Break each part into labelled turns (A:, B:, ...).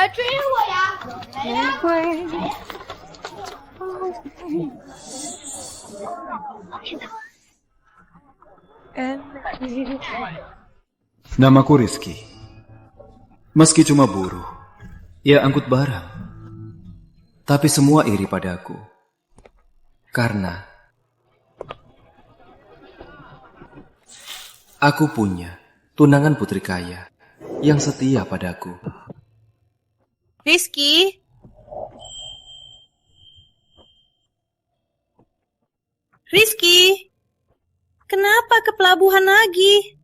A: 来追我呀！玫瑰。
B: Namaku Rizky. Meski cuma buruh, ya angkut barang. Tapi semua iri padaku. Karena aku punya tunangan putri kaya yang setia padaku.
A: Rizky? Rizky? Kenapa ke pelabuhan lagi?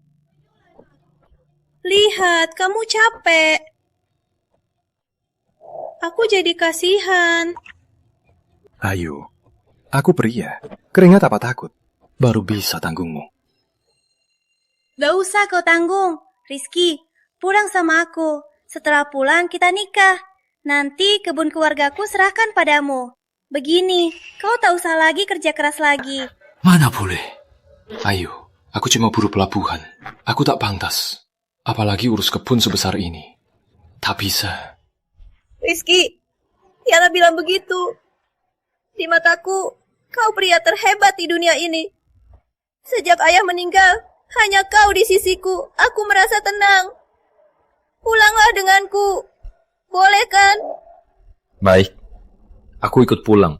A: Lihat, kamu capek. Aku jadi kasihan.
C: Ayo, aku pria. Keringat apa takut? Baru bisa tanggungmu.
A: Gak usah kau tanggung. Rizky, pulang sama aku. Setelah pulang kita nikah. Nanti kebun keluargaku serahkan padamu. Begini, kau tak usah lagi kerja keras lagi.
C: Mana boleh? Ayo, aku cuma buruh pelabuhan. Aku tak pantas. Apalagi urus kebun sebesar ini. Tak bisa.
A: Rizky, Tiara bilang begitu. Di mataku, kau pria terhebat di dunia ini. Sejak ayah meninggal, hanya kau di sisiku. Aku merasa tenang. Pulanglah denganku. Boleh kan?
C: Baik, aku ikut pulang.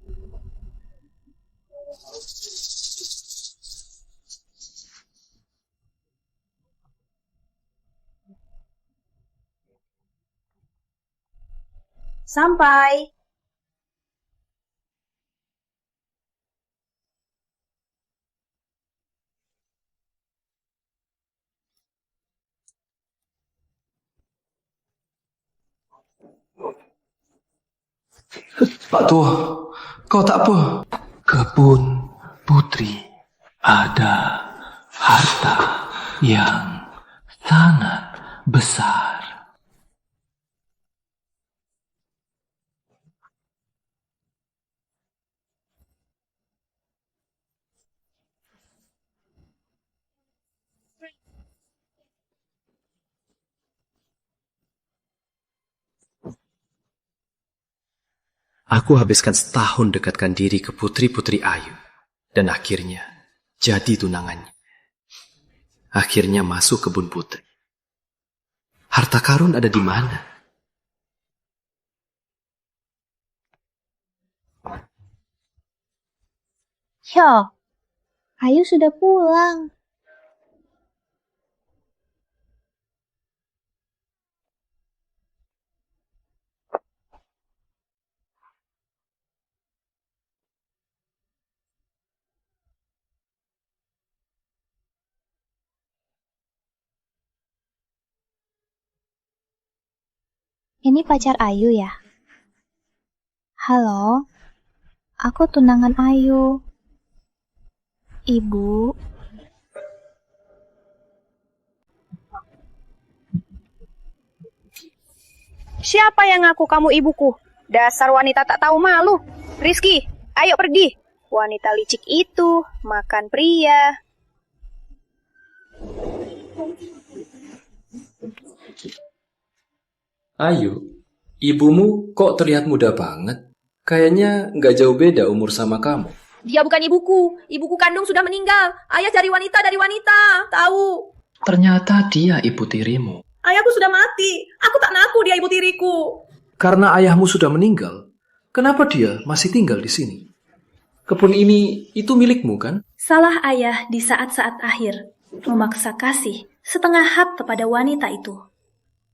A: Sampai.
C: Pak Tua, kau tak apa? Kebun putri ada harta yang sangat besar. Aku habiskan setahun dekatkan diri ke putri-putri Ayu. Dan akhirnya jadi tunangannya. Akhirnya masuk kebun putri. Harta karun ada di mana?
D: Yo, Ayu sudah pulang. Ini pacar Ayu ya? Halo, aku tunangan Ayu. Ibu.
A: Siapa yang ngaku kamu ibuku? Dasar wanita tak tahu malu. Rizky, ayo pergi. Wanita licik itu makan pria.
C: Ayu, ibumu kok terlihat muda banget? Kayaknya nggak jauh beda umur sama kamu.
A: Dia bukan ibuku. Ibuku kandung sudah meninggal. Ayah cari wanita dari wanita. Tahu.
C: Ternyata dia ibu tirimu.
A: Ayahku sudah mati. Aku tak ngaku dia ibu tiriku.
C: Karena ayahmu sudah meninggal, kenapa dia masih tinggal di sini? Kebun ini itu milikmu kan?
A: Salah ayah di saat-saat akhir. Memaksa kasih setengah hak kepada wanita itu.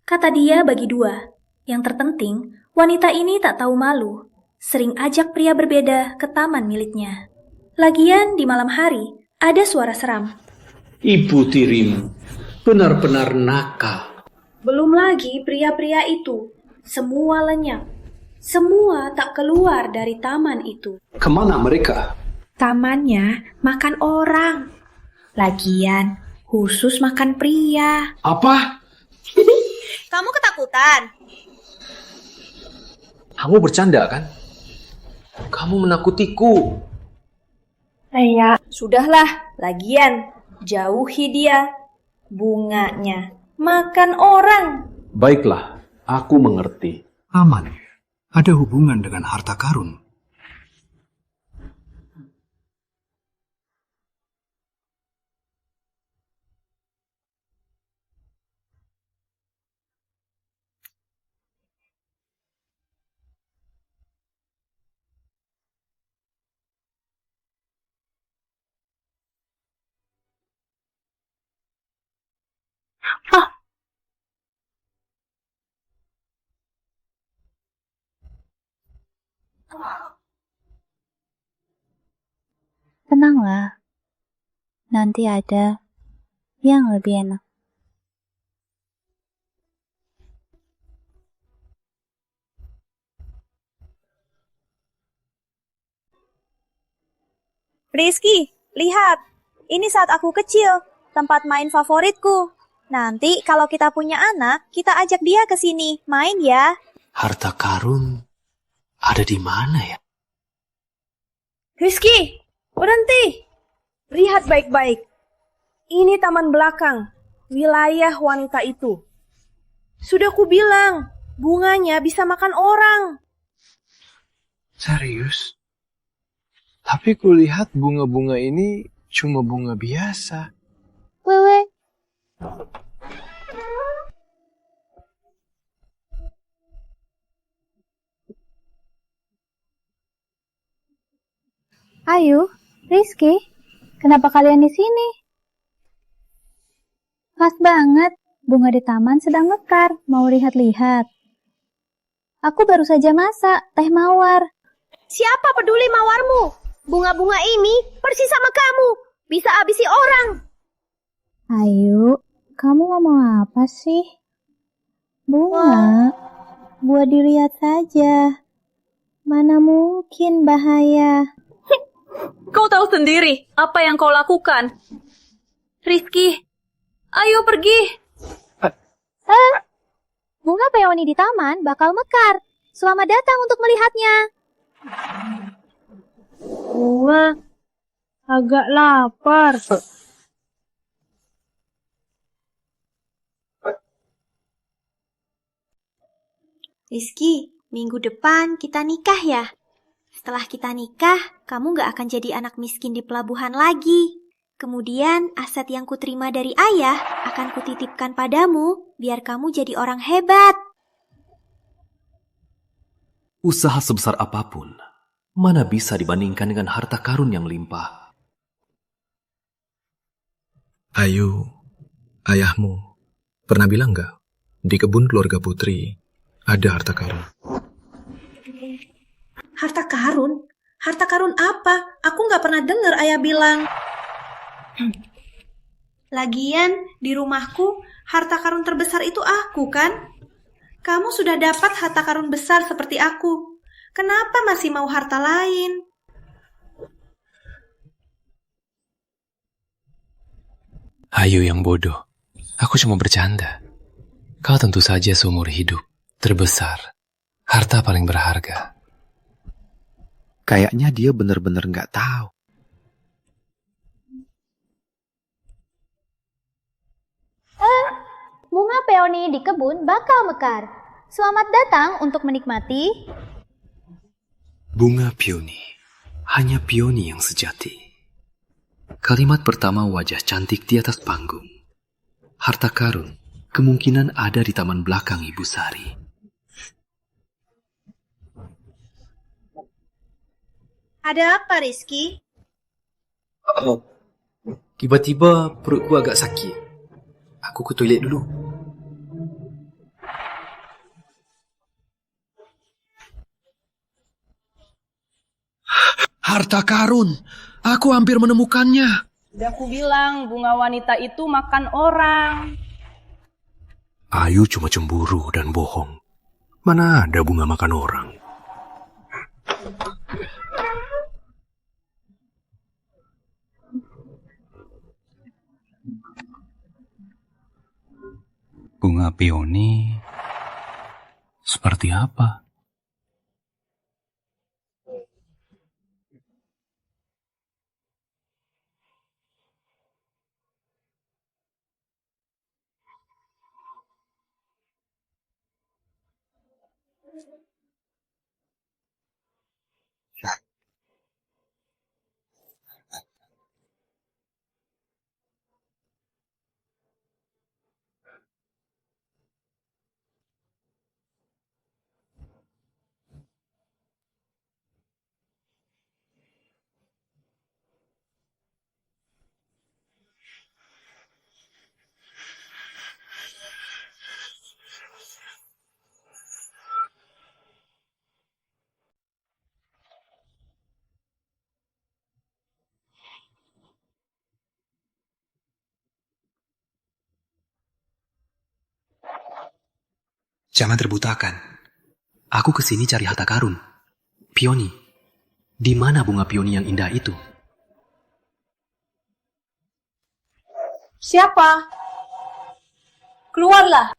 A: Kata dia bagi dua. Yang terpenting, wanita ini tak tahu malu. Sering ajak pria berbeda ke taman miliknya. Lagian di malam hari, ada suara seram.
E: Ibu tirimu benar-benar nakal.
A: Belum lagi pria-pria itu. Semua lenyap. Semua tak keluar dari taman itu.
E: Kemana mereka?
A: Tamannya makan orang. Lagian, khusus makan pria.
E: Apa?
A: Kamu ketakutan?
C: Kamu bercanda kan? Kamu menakutiku.
A: Iya. Sudahlah, lagian jauhi dia. Bunganya makan orang.
E: Baiklah, aku mengerti.
F: Aman. Ada hubungan dengan harta karun.
D: Tenanglah. Nanti ada yang lebih enak.
G: Rizky, lihat. Ini saat aku kecil, tempat main favoritku. Nanti kalau kita punya anak, kita ajak dia ke sini. Main ya.
C: Harta karun ada di mana ya?
G: Rizky, berhenti. Lihat baik-baik. Ini taman belakang, wilayah wanita itu. Sudah kubilang, bunganya bisa makan orang.
F: Serius? Tapi kulihat bunga-bunga ini cuma bunga biasa.
D: Wewe. Ayu, Rizky, kenapa kalian di sini? Pas banget, bunga di taman sedang mekar, mau lihat-lihat. Aku baru saja masak teh mawar.
G: Siapa peduli mawarmu? Bunga-bunga ini persis sama kamu. Bisa habisi orang.
D: Ayu, kamu ngomong apa sih? Bunga, buat dilihat saja. Mana mungkin bahaya.
A: Kau tahu sendiri apa yang kau lakukan. Rizky, ayo pergi.
D: Bunga peoni di taman bakal mekar. Selamat datang untuk melihatnya.
G: Bunga, agak lapar.
H: Rizky, minggu depan kita nikah ya? Setelah kita nikah, kamu gak akan jadi anak miskin di pelabuhan lagi. Kemudian, aset yang kuterima dari ayah akan kutitipkan padamu, biar kamu jadi orang hebat.
B: Usaha sebesar apapun, mana bisa dibandingkan dengan harta karun yang limpah.
F: Ayu, ayahmu pernah bilang nggak di kebun keluarga Putri ada harta karun?
A: Harta karun? Harta karun apa? Aku nggak pernah dengar ayah bilang. Lagian, di rumahku, harta karun terbesar itu aku kan? Kamu sudah dapat harta karun besar seperti aku. Kenapa masih mau harta lain?
C: Ayu yang bodoh. Aku cuma bercanda. Kau tentu saja seumur hidup terbesar. Harta paling berharga.
I: Kayaknya dia benar-benar nggak tahu.
D: Bunga peoni di kebun bakal mekar. Selamat datang untuk menikmati.
C: Bunga pioni. Hanya pioni yang sejati. Kalimat pertama wajah cantik di atas panggung. Harta karun kemungkinan ada di taman belakang Ibu Sari.
G: Ada apa, Rizky?
C: Tiba-tiba perutku agak sakit. Aku ke toilet dulu.
F: Harta karun! Aku hampir menemukannya.
J: Udah aku bilang, bunga wanita itu makan orang.
F: Ayu cuma cemburu dan bohong. Mana ada bunga makan orang?
K: Bunga peoni seperti apa?
C: Jangan terbutakan. Aku kesini cari harta karun. Pioni, di mana bunga pioni yang indah itu?
J: Siapa? Keluarlah.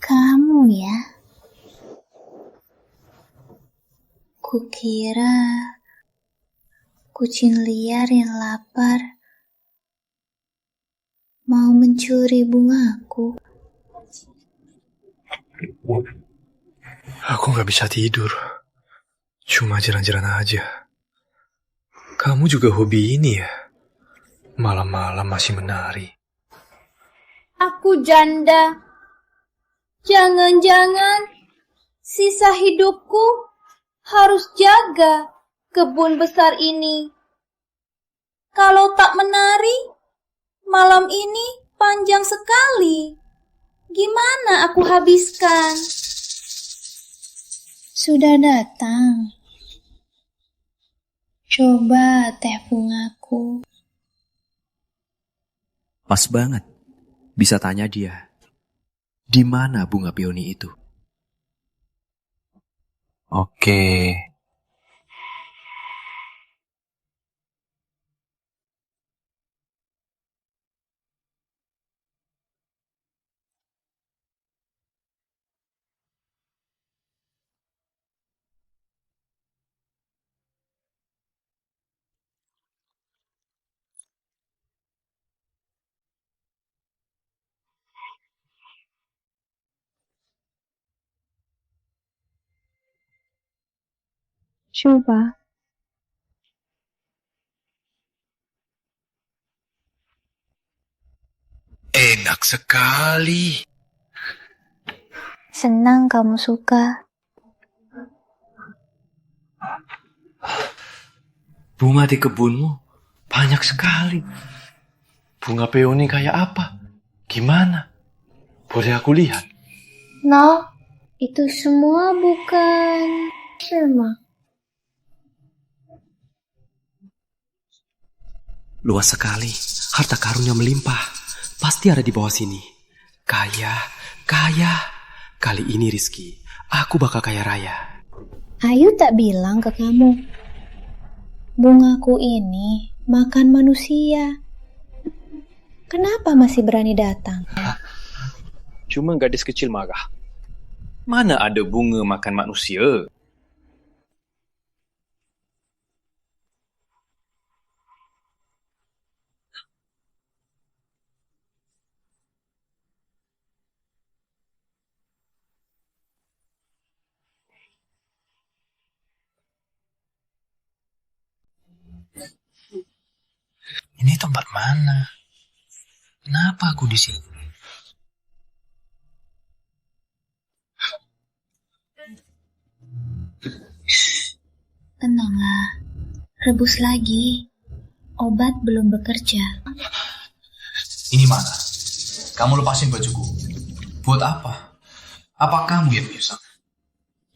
D: Kamu ya? Kukira kucing liar yang lapar mau mencuri bungaku.
F: Aku gak bisa tidur. Cuma jalan-jalan aja. Kamu juga hobi ini ya? Malam-malam masih menari.
L: Aku janda. Jangan-jangan sisa hidupku harus jaga kebun besar ini. Kalau tak menari, malam ini panjang sekali. Gimana aku habiskan?
D: Sudah datang. Coba teh bungaku.
B: Pas banget. Bisa tanya dia. Di mana bunga pioni itu?
K: Oke.
D: Coba.
F: Enak sekali.
D: Senang kamu suka.
C: Bunga di kebunmu banyak sekali. Bunga peoni kayak apa? Gimana? Boleh aku lihat?
L: No, itu semua bukan semua.
C: Luas sekali. Harta karunnya melimpah. Pasti ada di bawah sini. Kaya, kaya. Kali ini Rizky, aku bakal kaya raya.
D: Ayu tak bilang ke kamu. Bungaku ini makan manusia. Kenapa masih berani datang?
C: Cuma gadis kecil marah. Mana ada bunga makan manusia?
F: Ini tempat mana? Kenapa aku di sini?
D: Tenanglah. Rebus lagi. Obat belum bekerja.
F: Ini mana? Kamu lepasin bajuku. Buat apa? Apa kamu yang menyusah?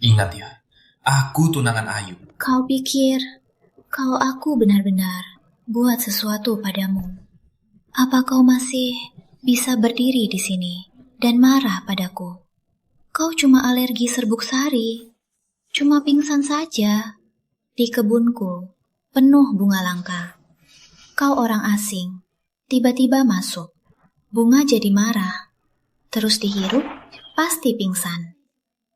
F: Ingat ya, aku tunangan Ayu.
D: Kau pikir kalau aku benar-benar buat sesuatu padamu, apa kau masih bisa berdiri di sini dan marah padaku? Kau cuma alergi serbuk sari, cuma pingsan saja. Di kebunku penuh bunga langka. Kau orang asing, tiba-tiba masuk. Bunga jadi marah, terus dihirup, pasti pingsan.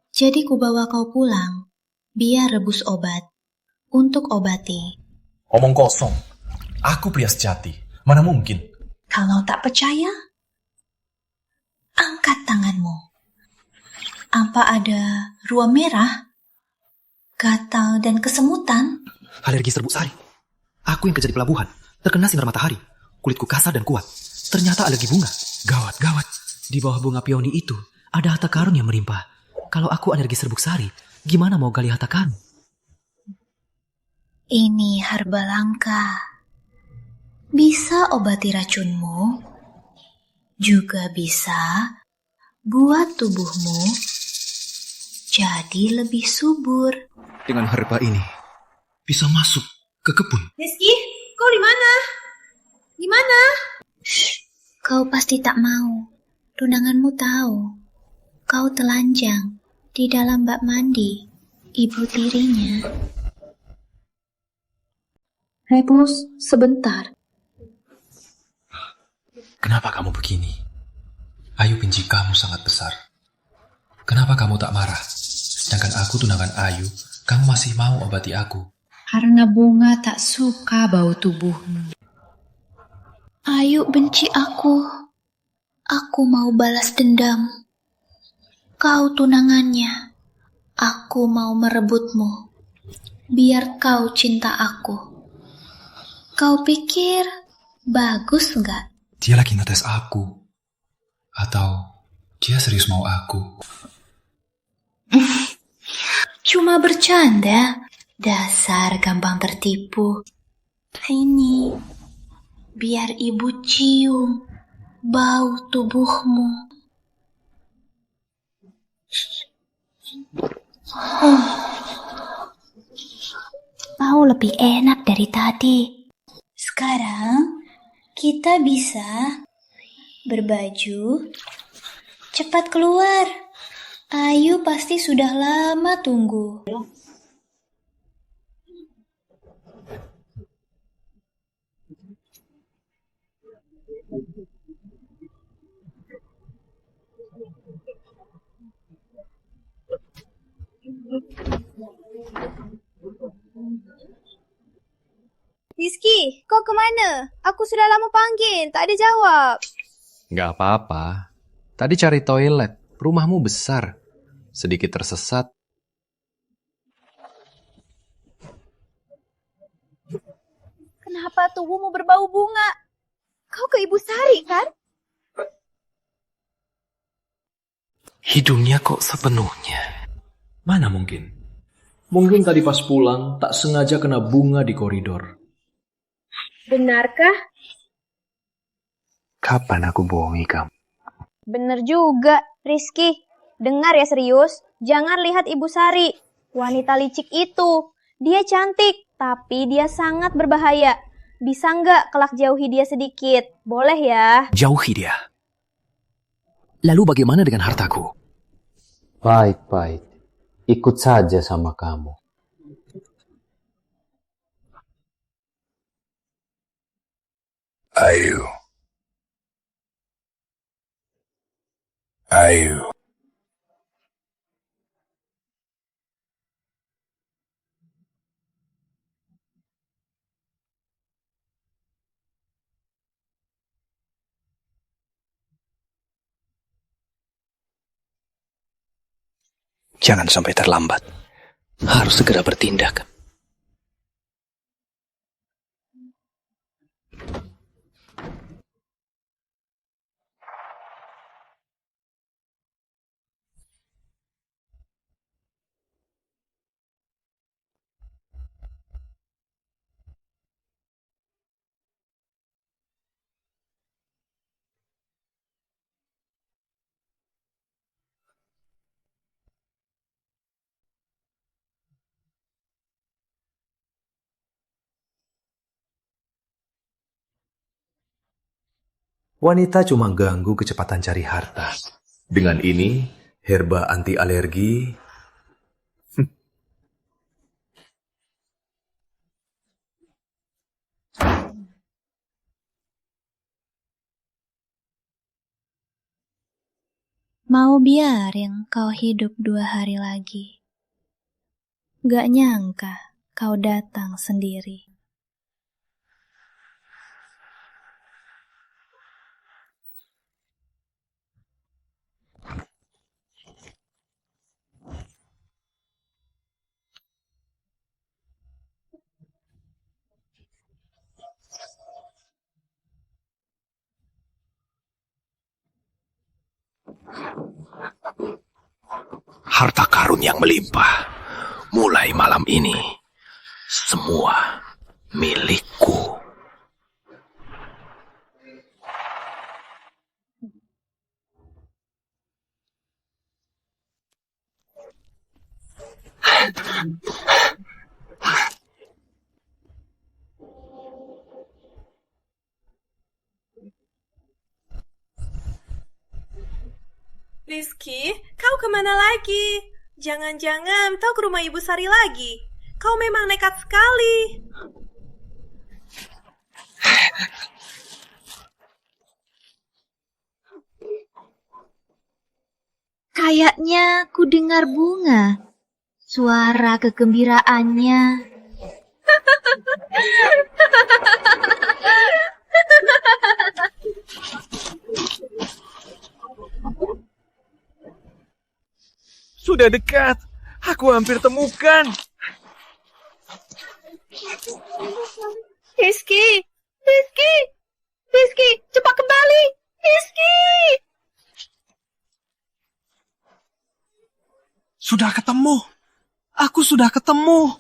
D: Jadi ku bawa kau pulang. biar rebus obat untuk obati.
F: Omong kosong. Aku pria sejati. Mana mungkin?
D: Kalau tak percaya, angkat tanganmu. Apa ada ruam merah, gatal dan kesemutan?
C: Alergi serbuk sari. Aku yang kerja di pelabuhan, terkena sinar matahari. Kulitku kasar dan kuat. Ternyata alergi bunga. Gawat, gawat. Di bawah bunga peoni itu ada harta karun yang melimpah. Kalau aku alergi serbuk sari, gimana mau gali harta karun?
D: Ini herba langka. Bisa obati racunmu, juga bisa buat tubuhmu jadi lebih subur.
C: Dengan herba ini, bisa masuk ke kebun.
L: Rizky, kau di mana? Di mana?
D: Kau pasti tak mau. Tunanganmu tahu. Kau telanjang di dalam bak mandi ibu tirinya.
A: Rebus, sebentar.
F: Kenapa kamu begini? Ayu benci kamu sangat besar. Kenapa kamu tak marah? Sedangkan aku tunangan Ayu, kamu masih mau obati aku.
D: Karena bunga tak suka bau tubuhmu. Ayu benci aku. Aku mau balas dendam. Kau tunangannya. Aku mau merebutmu. Biar kau cinta aku. Kau pikir bagus nggak?
F: Dia lagi ngetes aku. Atau dia serius mau aku?
D: Cuma bercanda. Dasar gampang tertipu. Ini, biar ibu cium bau tubuhmu. Bau lebih enak dari tadi. Sekarang kita bisa berbaju. Cepat keluar. Ayu pasti sudah lama tunggu.
G: Rizky, kau kemana? Aku sudah lama panggil, tak ada jawab.
C: Gak apa-apa. Tadi cari toilet. Rumahmu besar. Sedikit tersesat.
G: Kenapa tubuhmu berbau bunga? Kau ke Ibu Sari, kan?
B: Hidungnya kok sepenuhnya.
E: Mana mungkin? Mungkin tadi pas pulang tak sengaja kena bunga di koridor.
L: Benarkah?
I: Kapan aku bohongi kamu?
G: Bener juga, Rizky. Dengar ya serius, jangan lihat Ibu Sari. Wanita licik itu. Dia cantik, tapi dia sangat berbahaya. Bisa nggak kelak jauhi dia sedikit? Boleh ya?
B: Jauhi dia. Lalu bagaimana dengan hartaku?
E: Baik-baik. Ikut saja sama kamu.
K: Ayu. Ayu.
B: Jangan sampai terlambat. Harus segera bertindak.
C: Wanita cuma ganggu kecepatan cari harta. Dengan ini, herba anti alergi.
D: Mau biarin kau hidup 2 hari lagi. Gak nyangka kau datang sendiri.
B: Harta karun yang melimpah. Mulai malam ini, semua milikku.
L: Rizky, kau kemana lagi? Jangan-jangan kau ke rumah Ibu Sari lagi. Kau memang nekat sekali.
D: Kayaknya ku dengar bunga. Suara kegembiraannya.
M: Sudah dekat. Aku hampir temukan.
L: Rizky, Rizky, Rizky, cepat kembali. Rizky.
M: Sudah ketemu. Aku sudah ketemu.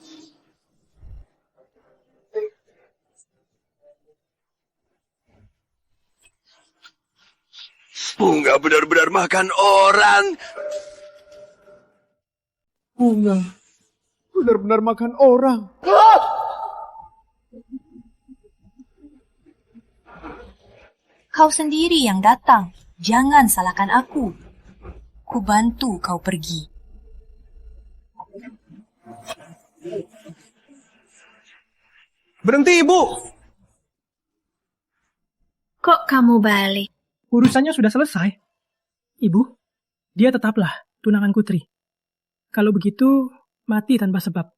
B: Bunga benar-benar makan orang.
M: Bunga benar-benar makan orang.
N: Kau sendiri yang datang. Jangan salahkan aku. Ku bantu kau pergi.
M: Berhenti, Ibu.
D: Kok kamu balik?
O: Urusannya sudah selesai. Ibu, dia tetaplah tunangan Putri. Kalau begitu, mati tanpa sebab.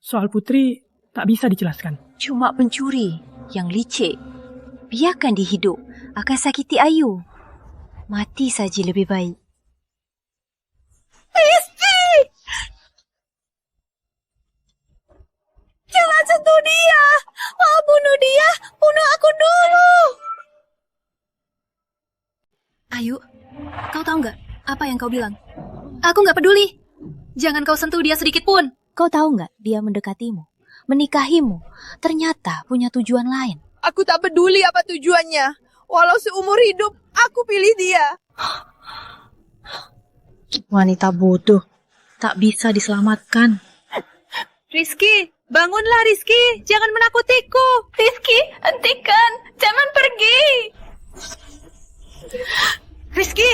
O: Soal Putri tak bisa dijelaskan.
N: Cuma pencuri yang licik. Biarkan dia hidup, akan sakiti Ayu. Mati saja lebih baik.
L: Rizky! Jangan sentuh dia! Mau bunuh dia, bunuh aku dulu!
A: Ayu, kau tahu nggak apa yang kau bilang? Aku nggak peduli. Jangan kau sentuh dia sedikit pun.
N: Kau tahu nggak dia mendekatimu, menikahimu, ternyata punya tujuan lain.
L: Aku tak peduli apa tujuannya. Walau seumur hidup, aku pilih dia.
N: Wanita bodoh, tak bisa diselamatkan.
L: Rizky, bangunlah Rizky. Jangan menakutiku. Rizky, hentikan. Jangan pergi. Rizky,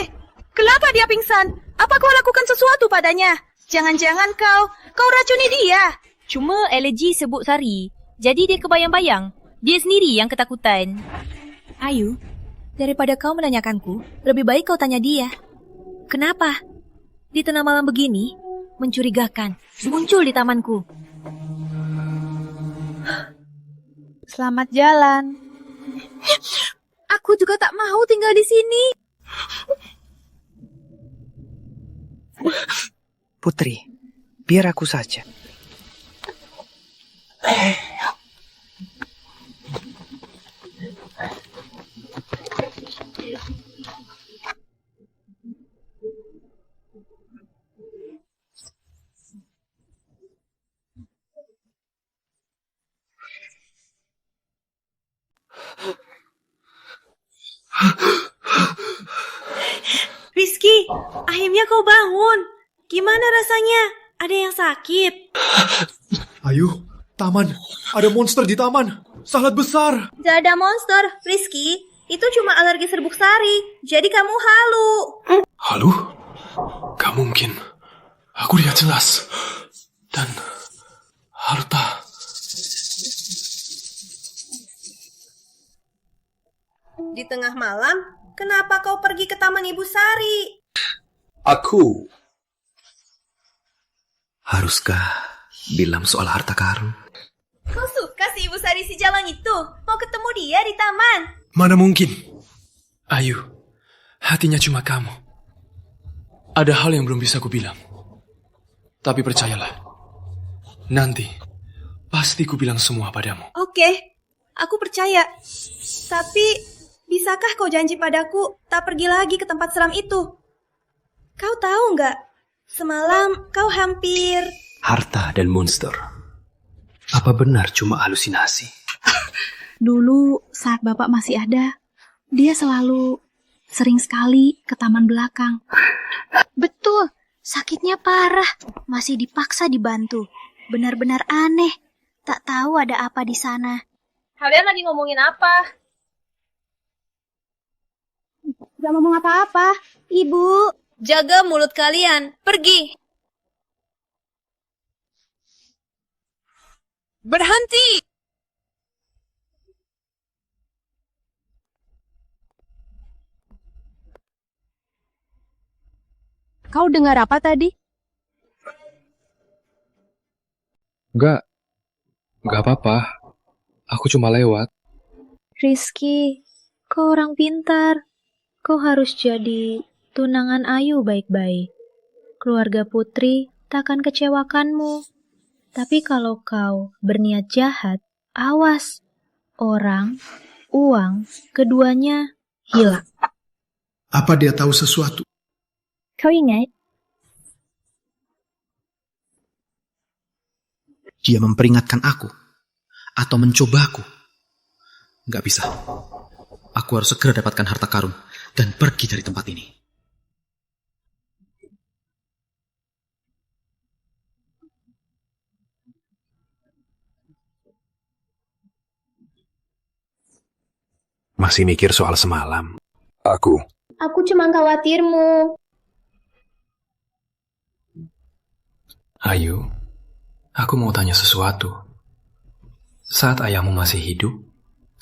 L: kenapa dia pingsan? Apa kau lakukan sesuatu padanya? Jangan-jangan kau racuni dia.
P: Cuma alergi sebut Sari. Jadi dia kebayang-bayang. Dia sendiri yang ketakutan.
A: Ayu, daripada kau menanyakanku, lebih baik kau tanya dia. Kenapa? Di tengah malam begini, mencurigakan, muncul di tamanku.
L: Selamat jalan. Aku juga tak mau tinggal di sini.
I: Putri, biar aku saja.
L: Rizky, akhirnya kau bangun. Gimana rasanya? Ada yang sakit?
E: Ayu, taman. Ada monster di taman. Sangat besar.
L: Tidak ada monster, Rizky. Itu cuma alergi serbuk sari. Jadi kamu halu.
E: Halu? Gak mungkin. Aku lihat jelas. Dan harta.
L: Di tengah malam, kenapa kau pergi ke Taman Ibu Sari?
C: Aku
B: Haruskah bilang soal harta karun?
L: Kau suka si Ibu Sari si Jalang itu? Mau ketemu dia di taman?
E: Mana mungkin? Ayu, hatinya cuma kamu. Ada hal yang belum bisa ku bilang. Tapi percayalah, nanti pasti ku bilang semua padamu.
L: Oke, aku percaya. Tapi, bisakah kau janji padaku tak pergi lagi ke tempat seram itu? Kau tahu nggak? Semalam kau hampir...
C: Harta dan monster. Apa benar cuma halusinasi?
A: Dulu saat Bapak masih ada, dia sering sekali ke taman belakang.
D: Betul, sakitnya parah, masih dipaksa dibantu. Benar-benar aneh, tak tahu ada apa di sana.
G: Kalian lagi ngomongin apa?
H: Gak ngomong apa-apa, Ibu.
G: Jaga mulut kalian, pergi. Berhenti!
P: Kau dengar apa tadi?
E: Enggak apa-apa. Aku cuma lewat.
D: Rizky, kau orang pintar. Kau harus jadi tunangan Ayu baik-baik. Keluarga Putri takkan kecewakanmu. Tapi kalau kau berniat jahat, awas. Orang, uang, keduanya hilang.
M: Apa dia tahu sesuatu?
D: Kau ingat?
Q: Dia memperingatkan aku atau mencobaku. Gak bisa. Aku harus segera dapatkan harta karun dan pergi dari tempat ini.
C: Masih mikir soal semalam? Aku
H: cuma khawatirmu.
E: Ayu, aku mau tanya sesuatu. Saat ayahmu masih hidup,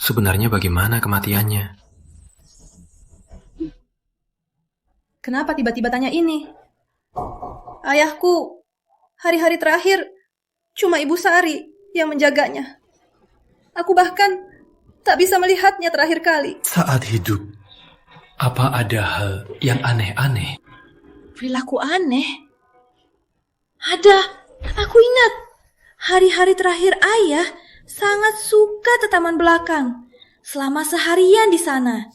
E: sebenarnya bagaimana kematiannya?
L: Kenapa tiba-tiba tanya ini? Ayahku, hari-hari terakhir, cuma Ibu Sari yang menjaganya. Aku bahkan tak bisa melihatnya terakhir kali.
E: Saat hidup, apa ada hal yang aneh-aneh?
L: Perilaku aneh? Ada, aku ingat. Hari-hari terakhir ayah sangat suka ke taman belakang. Selama seharian di sana.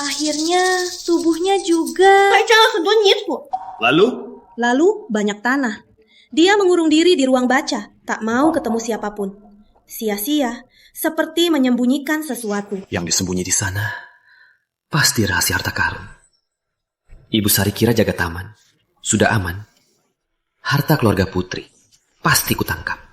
L: Akhirnya tubuhnya juga... Lalu banyak tanah. Dia mengurung diri di ruang baca, tak mau ketemu siapapun. Sia-sia, seperti menyembunyikan sesuatu.
C: Yang disembunyi di sana pasti rahasia harta karun. Ibu Sari kira jaga taman sudah aman. Harta keluarga Putri pasti kutangkap.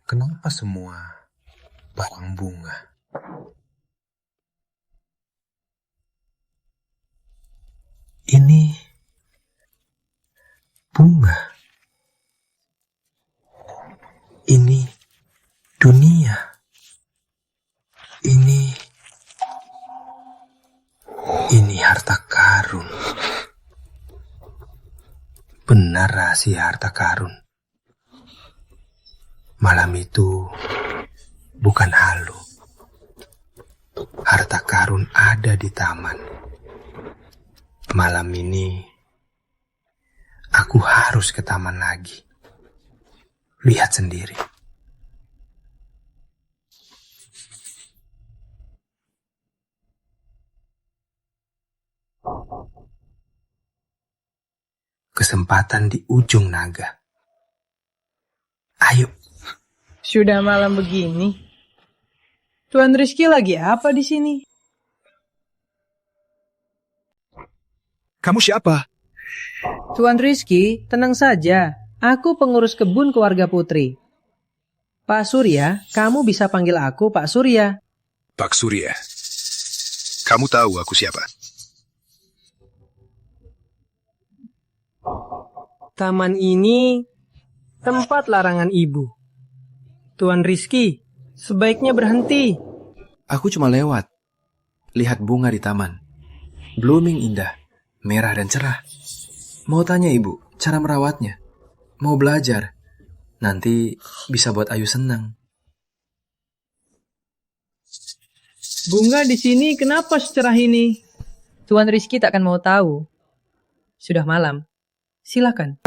R: Kenapa semua barang bunga? Ini bunga. Ini dunia. Ini harta karun. Benar rahasia harta karun. Malam itu bukan halu, akan ada di taman. Malam ini, aku harus ke taman lagi. Lihat sendiri. Kesempatan di ujung naga. Ayo.
O: Sudah malam begini. Tuan Rizky lagi apa di sini?
M: Kamu siapa?
S: Tuan Rizky, tenang saja. Aku pengurus kebun keluarga Putri. Pak Surya, kamu bisa panggil aku Pak Surya.
M: Pak Surya. Kamu tahu aku siapa?
S: Taman ini tempat larangan ibu. Tuan Rizky, sebaiknya berhenti.
C: Aku cuma lewat. Lihat bunga di taman. Blooming indah, merah dan cerah. Mau tanya ibu, cara merawatnya. Mau belajar. Nanti bisa buat Ayu senang.
S: Bunga di sini kenapa secerah ini? Tuan Rizky takkan mau tahu. Sudah malam. Silakan.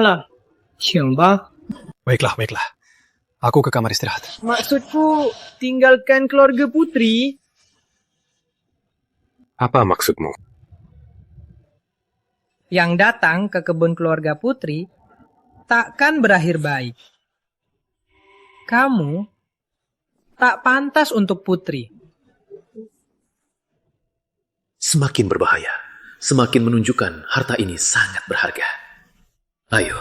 O: Siapa?
M: Baiklah. Aku ke kamar istirahat.
S: Maksudku, tinggalkan keluarga Putri.
M: Apa maksudmu?
S: Yang datang ke kebun keluarga Putri takkan berakhir baik. Kamu tak pantas untuk Putri.
B: Semakin berbahaya, semakin menunjukkan harta ini sangat berharga. Ayo.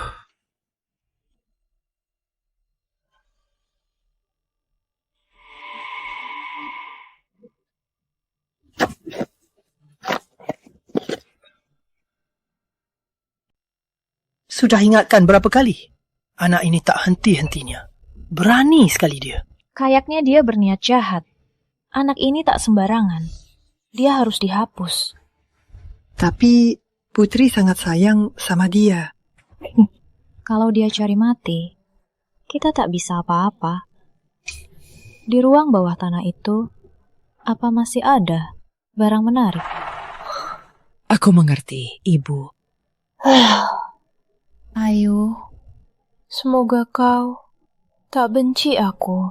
O: Sudah ingatkan berapa kali? Anak ini tak henti-hentinya. Berani sekali dia.
A: Kayaknya dia berniat jahat. Anak ini tak sembarangan. Dia harus dihapus.
I: Tapi Putri sangat sayang sama dia.
A: Kalau dia cari mati, kita tak bisa apa-apa. Di ruang bawah tanah itu, apa masih ada barang menarik?
I: Aku mengerti, Ibu.
A: Ayu, semoga kau tak benci aku.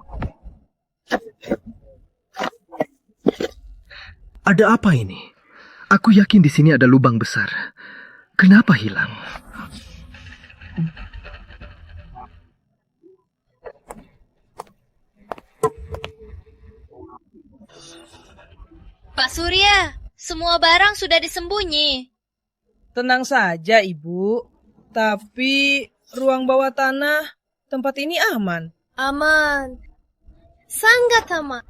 Q: Ada apa ini? Aku yakin di sini ada lubang besar. Kenapa hilang?
P: Pak Surya, semua barang sudah disembunyi.
S: Tenang saja, Ibu. Tapi ruang bawah tanah tempat ini aman.
L: Aman. Sangat aman.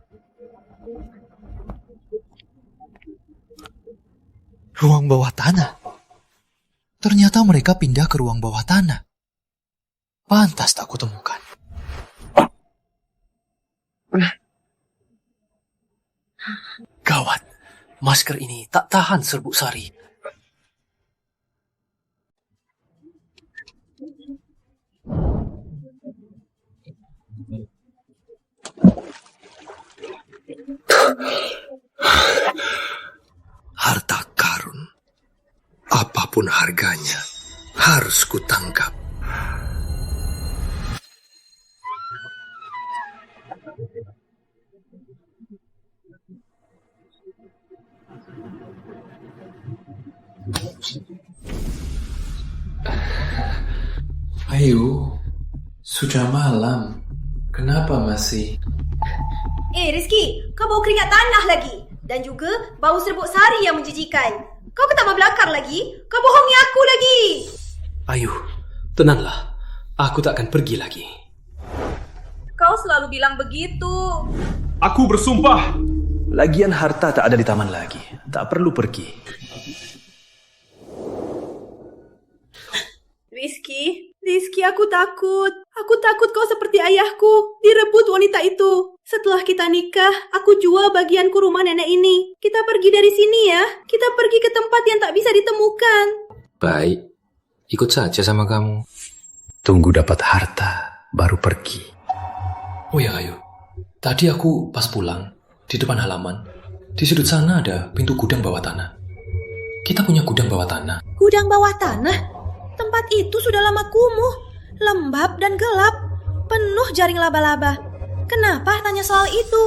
Q: Ruang bawah tanah? Ternyata mereka pindah ke ruang bawah tanah. Pantas tak kutemukan.
B: Gawat, masker ini tak tahan serbuk sari.
Q: Harta karun, apapun harganya, harus kutangkap.
C: Ayu, sudah malam. Kenapa masih...
L: Rizky, kau bau keringat tanah lagi. Dan juga bau serbuk sari yang menjijikan. Kau ketambah belakang lagi. Kau bohongi aku lagi.
B: Ayu, tenanglah. Aku tak akan pergi lagi.
L: Kau selalu bilang begitu.
B: Aku bersumpah. Lagian harta tak ada di taman lagi. Tak perlu pergi.
L: Rizky, aku takut. Aku takut kau seperti ayahku, direbut wanita itu. Setelah kita nikah, aku jual bagianku rumah nenek ini. Kita pergi dari sini ya. Kita pergi ke tempat yang tak bisa ditemukan.
C: Baik, ikut saja sama kamu. Tunggu dapat harta, baru pergi.
B: Oh ya Ayu, tadi aku pas pulang, di depan halaman,
E: Di sudut sana ada pintu gudang bawah tanah. Kita punya gudang bawah tanah.
L: Gudang bawah tanah? Tempat itu sudah lama kumuh, lembab dan gelap, penuh jaring laba-laba. Kenapa tanya soal itu?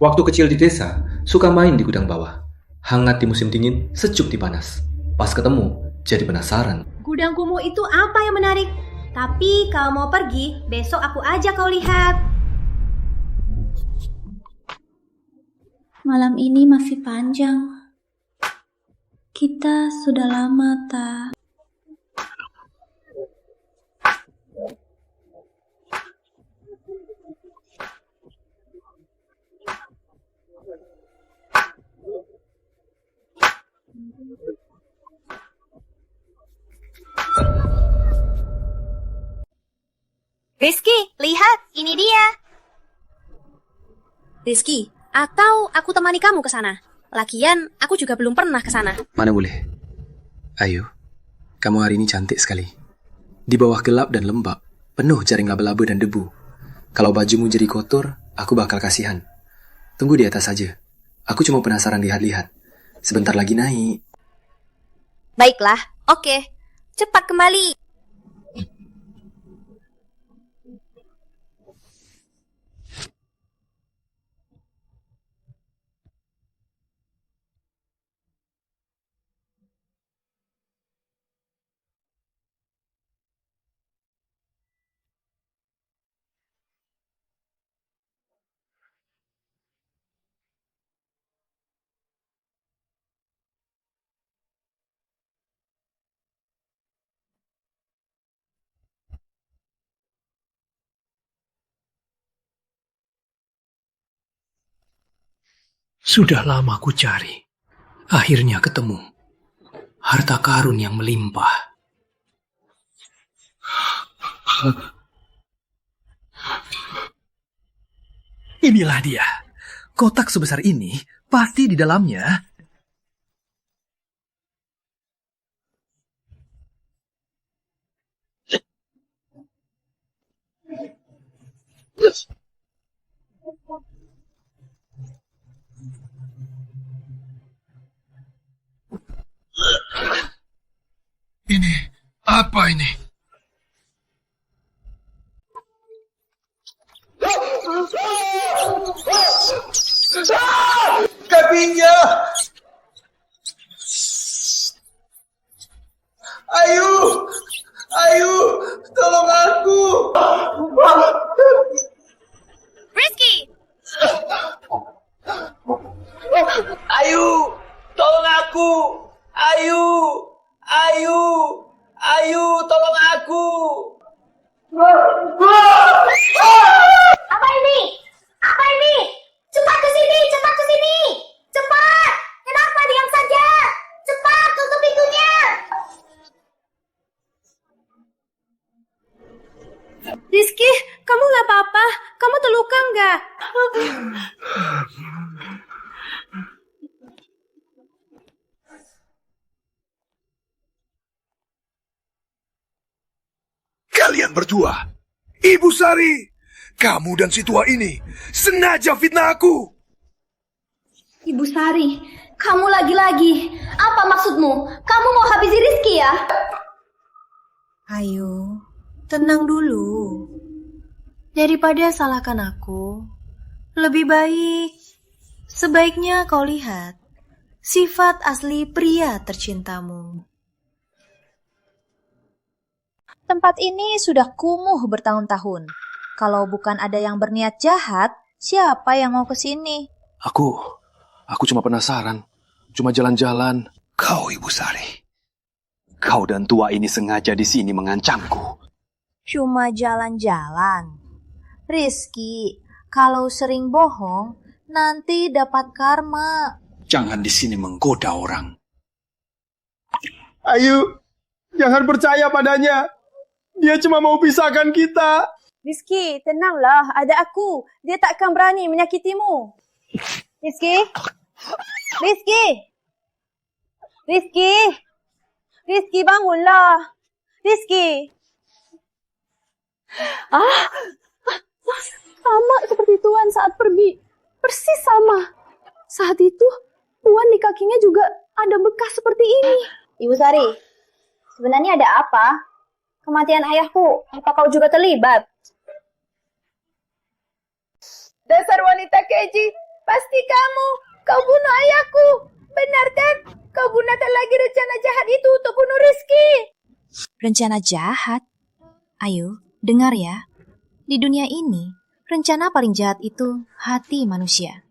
C: Waktu kecil di desa, suka main di gudang bawah. Hangat di musim dingin, sejuk di panas. Pas ketemu, jadi penasaran.
H: Gudang kumuh itu apa yang menarik? Tapi kalau mau pergi, besok aku ajak kau lihat.
A: Malam ini masih panjang. Kita sudah lama tak.
H: Rizky, lihat, ini dia. Rizky, atau aku temani kamu ke sana. Lagian, aku juga belum pernah ke sana.
C: Mana boleh. Ayu, kamu hari ini cantik sekali. Di bawah gelap dan lembab, penuh jaring laba-laba dan debu. Kalau bajumu jadi kotor, aku bakal kasihan. Tunggu di atas saja. Aku cuma penasaran lihat-lihat. Sebentar lagi naik.
H: Baiklah, oke. Cepat kembali.
O: Sudah lama ku cari. Akhirnya ketemu. Harta karun yang melimpah. Inilah dia. Kotak sebesar ini, pasti di dalamnya.
E: Ini, apa ini?
F: Kakinya! Ayu! Ayu! Tolong aku!
H: Rizky!
F: Ayu! Tolong aku! Ayu! Ayu! Ayu! Tolong aku!
H: Apa ini? Apa ini? Cepat ke sini! Cepat ke sini! Cepat! Kenapa diam saja? Cepat tutup pintunya!
L: Rizky, kamu nggak apa-apa? Kamu terluka nggak?
T: Kalian berdua, Ibu Sari, kamu dan si tua ini sengaja fitnah aku.
H: Ibu Sari, kamu lagi-lagi. Apa maksudmu? Kamu mau habisi Rizky ya?
L: Ayo, tenang dulu. Daripada salahkan aku, lebih baik sebaiknya kau lihat sifat asli pria tercintamu.
N: Tempat ini sudah kumuh bertahun-tahun. Kalau bukan ada yang berniat jahat, siapa yang mau ke sini?
B: Aku cuma penasaran. Cuma jalan-jalan.
T: Kau, Ibu Sari.
B: Kau dan tua ini sengaja di sini mengancamku.
N: Cuma jalan-jalan. Rizky, kalau sering bohong, nanti dapat karma.
T: Jangan di sini menggoda orang.
F: Ayu! Jangan percaya padanya. Dia cuma mau pisahkan kita.
J: Rizky, tenanglah. Ada aku. Dia takkan berani menyakitimu. Rizky? Rizky? Rizky? Rizky, bangunlah. Rizky? Sama seperti Tuan saat pergi. Persis sama.
L: Saat itu, Tuan di kakinya juga ada bekas seperti ini.
G: Ibu Sari, sebenarnya ada apa? Kematian ayahku, apa kau juga terlibat?
L: Dasar wanita keji, pasti kau bunuh ayahku. Benar kan? Kau gunakan lagi rencana jahat itu untuk bunuh Rizky.
N: Rencana jahat? Ayo, dengar ya. Di dunia ini, rencana paling jahat itu hati manusia.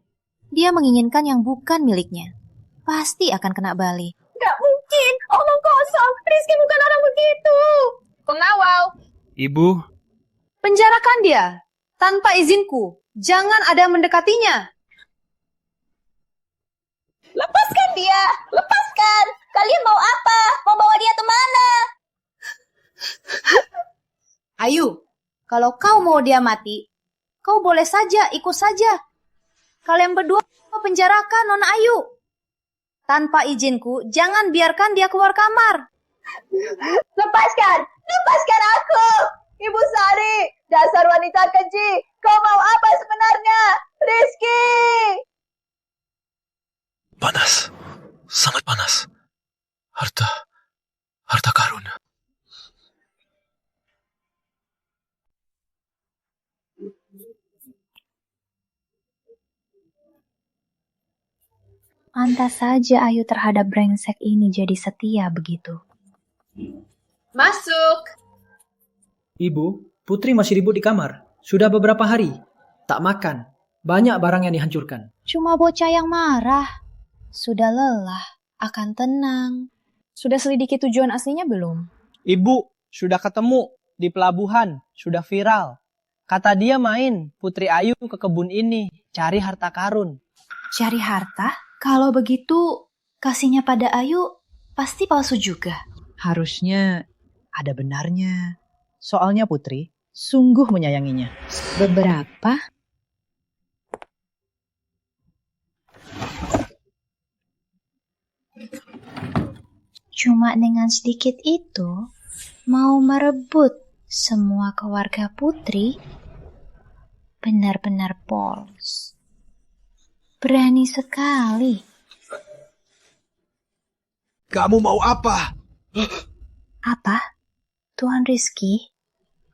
N: Dia menginginkan yang bukan miliknya. Pasti akan kena balik.
L: Gak mungkin, omong kosong. Rizky bukan orang begitu.
S: Pengawal.
K: Ibu.
S: Penjarakan dia. Tanpa izinku. Jangan ada yang mendekatinya.
G: Lepaskan dia! Lepaskan! Kalian mau apa? Mau bawa dia kemana?
N: Ayu, kalau kau mau dia mati, kau boleh saja ikut saja. Kalian berdua penjarakan Nona Ayu. Tanpa izinku, jangan biarkan dia keluar kamar.
L: Lepaskan! Lepaskan aku! Ibu Sari, dasar wanita keji. Kau mau apa sebenarnya? Rizky!
E: Panas. Sangat panas. Harta karun.
A: Pantas saja Ayu terhadap brengsek ini jadi setia begitu.
L: Masuk!
O: Ibu, Putri masih ribut di kamar. Sudah beberapa hari. Tak makan. Banyak barang yang dihancurkan.
N: Cuma bocah yang marah. Sudah lelah, akan tenang. Sudah selidiki tujuan aslinya belum?
S: Ibu, sudah ketemu di pelabuhan. Sudah viral. Kata dia main Putri Ayu ke kebun ini. Cari harta karun.
A: Cari harta? Kalau begitu, kasihnya pada Ayu pasti palsu juga.
S: Harusnya ada benarnya. Soalnya Putri sungguh menyayanginya.
N: Beberapa?
A: Cuma dengan sedikit itu, mau merebut semua keluarga Putri, benar-benar polos. Berani sekali.
T: Kamu mau apa?
A: Apa? Tuan Rizky,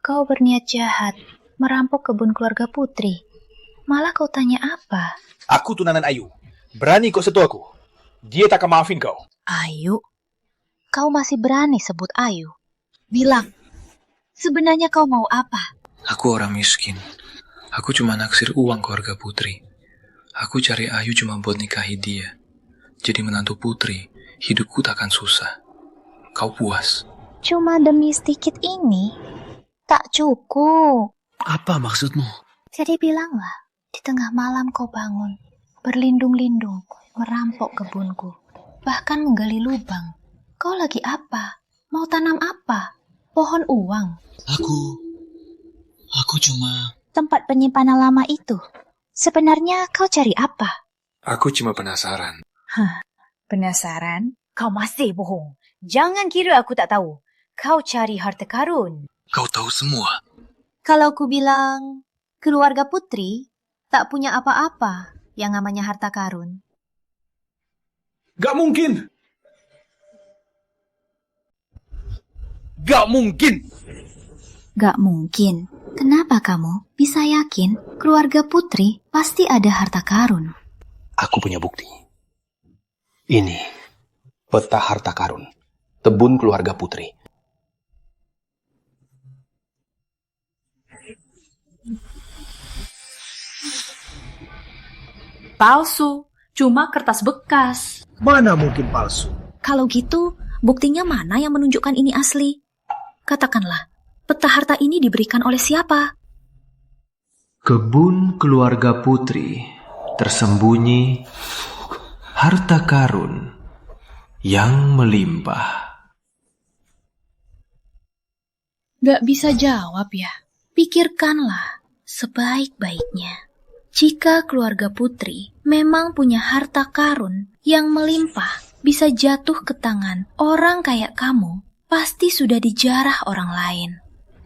A: kau berniat jahat, merampok kebun keluarga Putri. Malah kau tanya apa?
T: Aku tunangan Ayu. Berani kau sentuh aku. Dia tak akan maafin kau.
N: Ayu? Kau masih berani sebut Ayu? Bilang, sebenarnya kau mau apa?
E: Aku orang miskin. Aku cuma naksir uang keluarga Putri. Aku cari Ayu cuma buat nikahi dia. Jadi menantu Putri, hidupku takkan susah. Kau puas?
A: Cuma demi sedikit ini, tak cukup.
E: Apa maksudmu?
A: Jadi bilanglah, di tengah malam kau bangun, berlindung-lindung, merampok kebunku, bahkan menggali lubang. Kau lagi apa? Mau tanam apa? Pohon uang?
E: Aku cuma...
A: Tempat penyimpanan lama itu. Sebenarnya kau cari apa?
E: Aku cuma penasaran.
N: Hah, penasaran? Kau masih bohong. Jangan kira aku tak tahu. Kau cari harta karun.
E: Kau tahu semua.
N: Kalau ku bilang keluarga Putri tak punya apa-apa yang namanya harta karun.
T: Gak mungkin! Gak mungkin!
A: Gak mungkin. Kenapa kamu bisa yakin keluarga Putri pasti ada harta karun?
Q: Aku punya bukti. Ini peta harta karun. Kebun keluarga Putri.
L: Palsu, cuma kertas bekas.
M: Mana mungkin palsu?
A: Kalau gitu, buktinya mana yang menunjukkan ini asli? Katakanlah, peta harta ini diberikan oleh siapa?
B: Kebun keluarga Putri, tersembunyi harta karun yang melimpah.
A: Gak bisa jawab ya. Pikirkanlah sebaik-baiknya. Jika keluarga Putri memang punya harta karun yang melimpah, bisa jatuh ke tangan orang kayak kamu, pasti sudah dijarah orang lain.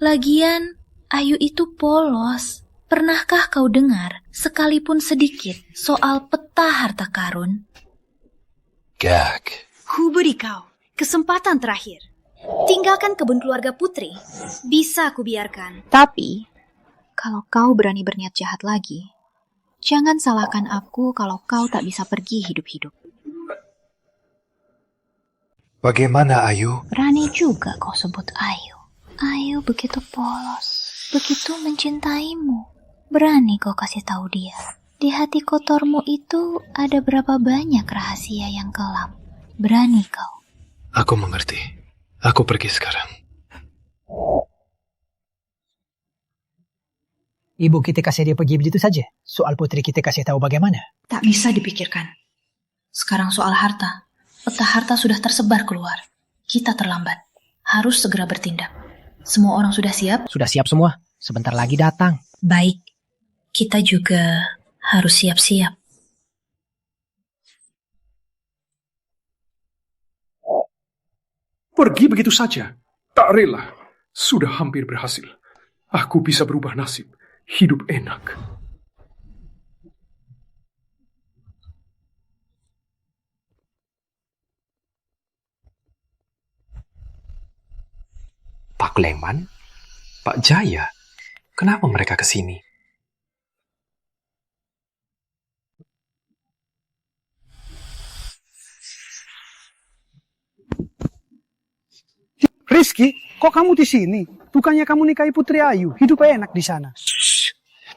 A: Lagian, Ayu itu polos. Pernahkah kau dengar sekalipun sedikit soal peta harta karun?
U: Gag.
V: Ku beri kau kesempatan terakhir. Tinggalkan kebun keluarga Putri. Bisa ku biarkan.
N: Tapi, kalau kau berani berniat jahat lagi, jangan salahkan aku kalau kau tak bisa pergi hidup-hidup.
U: Bagaimana Ayu?
D: Berani juga kau sebut Ayu. Ayu begitu polos, begitu mencintaimu. Berani kau kasih tahu dia. Di hati kotormu itu ada berapa banyak rahasia yang kelam. Berani kau.
E: Aku mengerti. Aku pergi sekarang.
O: Ibu kita kasih dia pergi begitu saja. Soal putri kita kasih tahu bagaimana.
A: Tak bisa dipikirkan. Sekarang soal harta. Peta harta sudah tersebar keluar. Kita terlambat. Harus segera bertindak. Semua orang sudah siap?
O: Sudah siap semua. Sebentar lagi datang.
A: Baik. Kita juga harus siap-siap.
T: Pergi begitu saja. Tak rela. Sudah hampir berhasil. Aku bisa berubah nasib. Hidup enak.
C: Pak Leman? Pak Jaya? Kenapa mereka ke sini?
M: Rizky, kok kamu di sini? Bukannya kamu nikahi Putri Ayu, hidup enak di sana.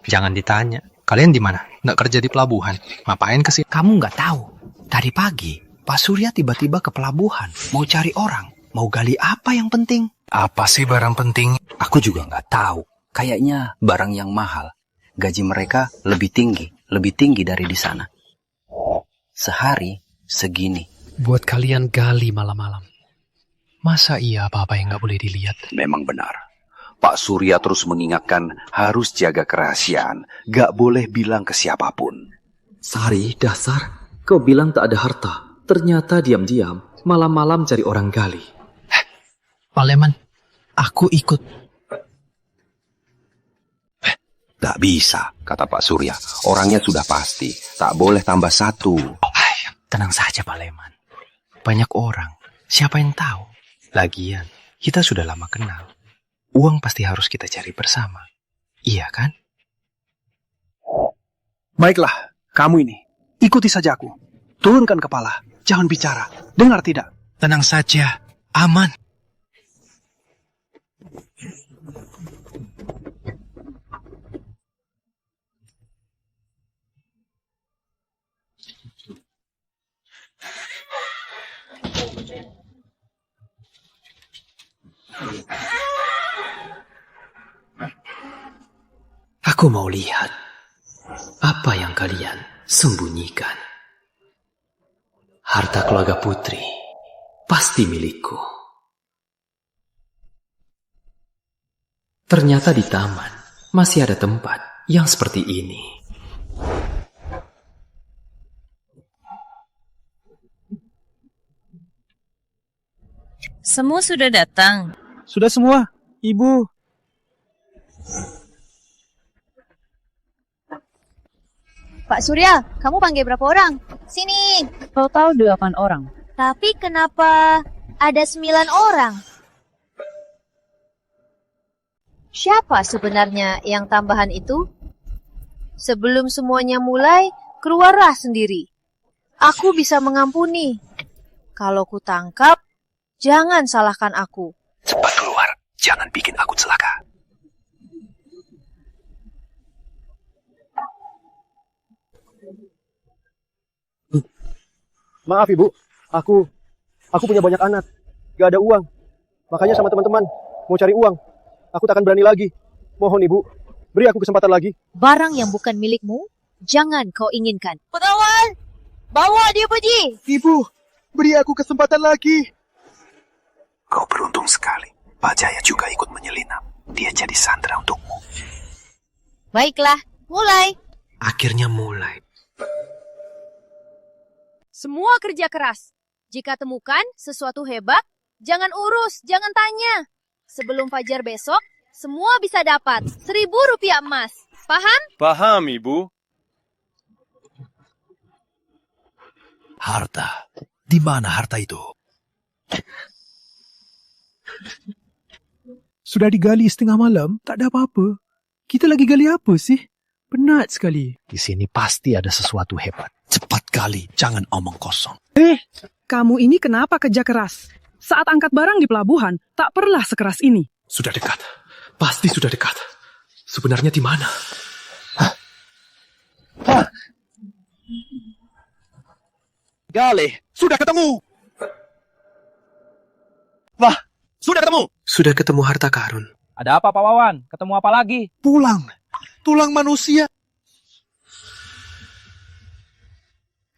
R: Jangan ditanya. Kalian di mana? Nggak kerja di pelabuhan. Ngapain kesini?
Q: Kamu nggak tahu. Tadi pagi, Pak Surya tiba-tiba ke pelabuhan. Mau cari orang. Mau gali apa yang penting?
R: Apa sih barang penting?
Q: Aku juga nggak tahu. Kayaknya barang yang mahal. Gaji mereka lebih tinggi dari di sana. Sehari segini.
E: Buat kalian gali malam-malam. Masa iya apa-apa yang nggak boleh dilihat?
W: Memang benar. Pak Surya terus mengingatkan harus jaga kerahasiaan. Gak boleh bilang ke siapapun.
B: Sari, dasar. Kau bilang tak ada harta. Ternyata diam-diam malam-malam cari orang gali.
Q: Pak Leman, aku ikut.
W: Tak bisa, kata Pak Surya. Orangnya sudah pasti. Tak boleh tambah satu.
Q: Tenang saja Pak Leman. Banyak orang. Siapa yang tahu?
R: Lagian, kita sudah lama kenal. Uang pasti harus kita cari bersama. Iya kan?
M: Baiklah, kamu ini. Ikuti saja aku. Turunkan kepala. Jangan bicara. Dengar tidak?
Q: Tenang saja. Aman.
B: Aku mau lihat apa yang kalian sembunyikan. Harta keluarga Putri pasti milikku. Ternyata di taman masih ada tempat yang seperti ini.
P: Semua sudah datang.
M: Sudah semua, Ibu.
G: Pak Surya, kamu panggil berapa orang? Sini.
J: Total 8 orang.
G: Tapi kenapa ada 9 orang? Siapa sebenarnya yang tambahan itu? Sebelum semuanya mulai, keluarlah sendiri. Aku bisa mengampuni. Kalau ku tangkap, jangan salahkan aku.
W: Cepat keluar, jangan bikin aku celaka.
X: Maaf Ibu, aku punya banyak anak, gak ada uang. Makanya sama teman-teman mau cari uang. Aku tak akan berani lagi. Mohon Ibu, beri aku kesempatan lagi.
P: Barang yang bukan milikmu, jangan kau inginkan.
G: Pengawal, bawa dia pergi.
X: Ibu, beri aku kesempatan lagi.
W: Kau beruntung sekali. Pak Jaya juga ikut menyelinap. Dia jadi sandera untukmu.
G: Baiklah, mulai.
Q: Akhirnya mulai.
P: Semua kerja keras. Jika temukan sesuatu hebat, jangan urus, jangan tanya. Sebelum fajar besok, semua bisa dapat 1.000 rupiah emas.
F: Paham?
H: Paham, Ibu.
U: Harta. Di mana harta itu?
M: Sudah digali setengah malam, tak ada apa-apa. Kita lagi gali apa sih? Penat sekali.
U: Di sini pasti ada sesuatu hebat. Cepat gali, jangan omong kosong.
O: Kamu ini kenapa kerja keras? Saat angkat barang di pelabuhan, tak pernah sekeras ini.
E: Sudah dekat. Pasti sudah dekat. Sebenarnya di mana?
U: Gali, sudah ketemu. Wah, sudah ketemu.
C: Sudah ketemu harta karun.
I: Ada apa Pak Wawan? Ketemu apa lagi?
U: Tulang manusia.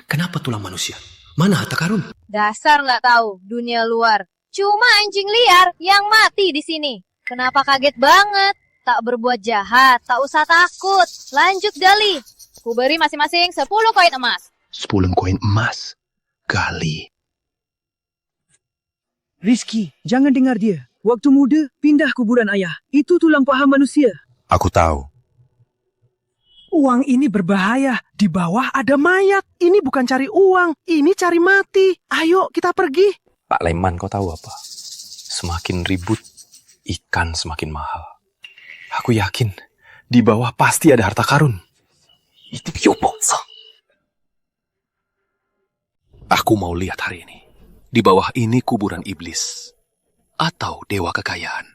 C: Kenapa tulang manusia? Mana harta karun?
F: Dasar nggak tahu dunia luar. Cuma anjing liar yang mati di sini. Kenapa kaget banget? Tak berbuat jahat, tak usah takut. Lanjut gali. Ku beri masing-masing 10 koin emas.
U: 10 koin emas. Gali.
O: Rizky, jangan dengar dia. Waktu muda, pindah kuburan ayah. Itu tulang paha manusia.
U: Aku tahu.
M: Uang ini berbahaya. Di bawah ada mayat. Ini bukan cari uang. Ini cari mati. Ayo, kita pergi.
R: Pak Leman, kau tahu apa? Semakin ribut, ikan semakin mahal. Aku yakin, di bawah pasti ada harta karun.
U: Itu biobongsa.
R: Aku mau lihat hari ini. Di bawah ini kuburan iblis. Atau dewa kekayaan.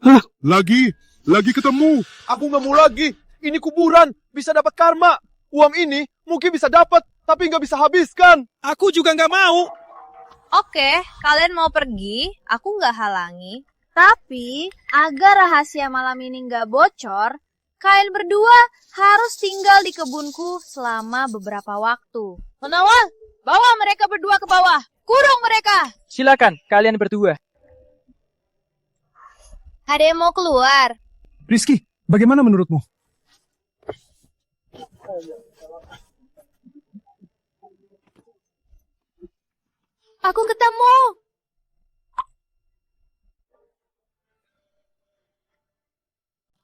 T: Hah? Lagi ketemu.
X: Aku nggak mau lagi. Ini kuburan, bisa dapat karma. Uang ini mungkin bisa dapat, tapi nggak bisa habiskan.
M: Aku juga nggak mau.
F: Oke, kalian mau pergi, aku nggak halangi. Tapi, agar rahasia malam ini nggak bocor, kalian berdua harus tinggal di kebunku selama beberapa waktu. Penawal, bawa mereka berdua ke bawah. Kurung mereka.
I: Silakan, kalian berdua.
F: Ada yang mau keluar?
M: Rizky, bagaimana menurutmu?
F: Aku ketemu.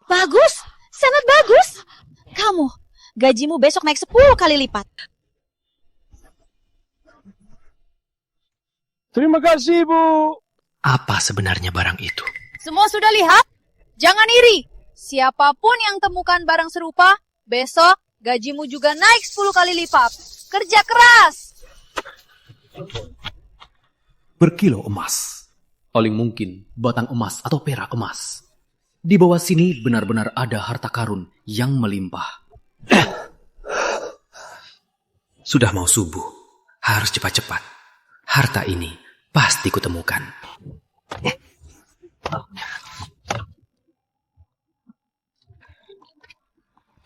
P: Bagus, sangat bagus. Kamu, gajimu besok naik 10 kali lipat.
X: Terima kasih, Bu.
C: Apa sebenarnya barang itu?
F: Semua sudah lihat? Jangan iri. Siapapun yang temukan barang serupa, besok gajimu juga naik 10 kali lipat. Kerja keras.
B: Berkilo emas. Paling mungkin batang emas atau perak emas. Di bawah sini benar-benar ada harta karun yang melimpah.
C: Sudah mau subuh. Harus cepat-cepat. Harta ini pasti kutemukan.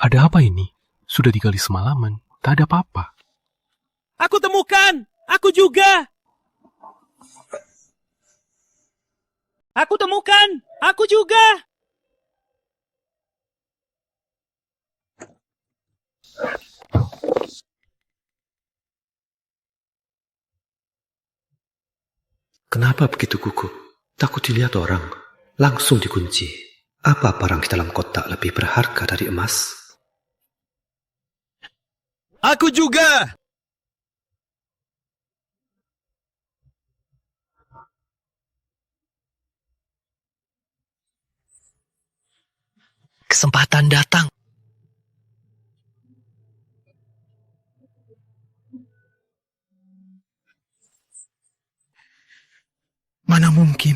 R: Ada apa ini? Sudah digali semalaman. Tak ada apa-apa.
M: Aku temukan. Aku juga. Aku temukan. Aku juga.
C: Kenapa begitu gugup? Takut dilihat orang. Langsung dikunci. Apa barang di dalam kotak lebih berharga dari emas?
T: Aku juga.
C: Kesempatan datang.
U: Mana mungkin?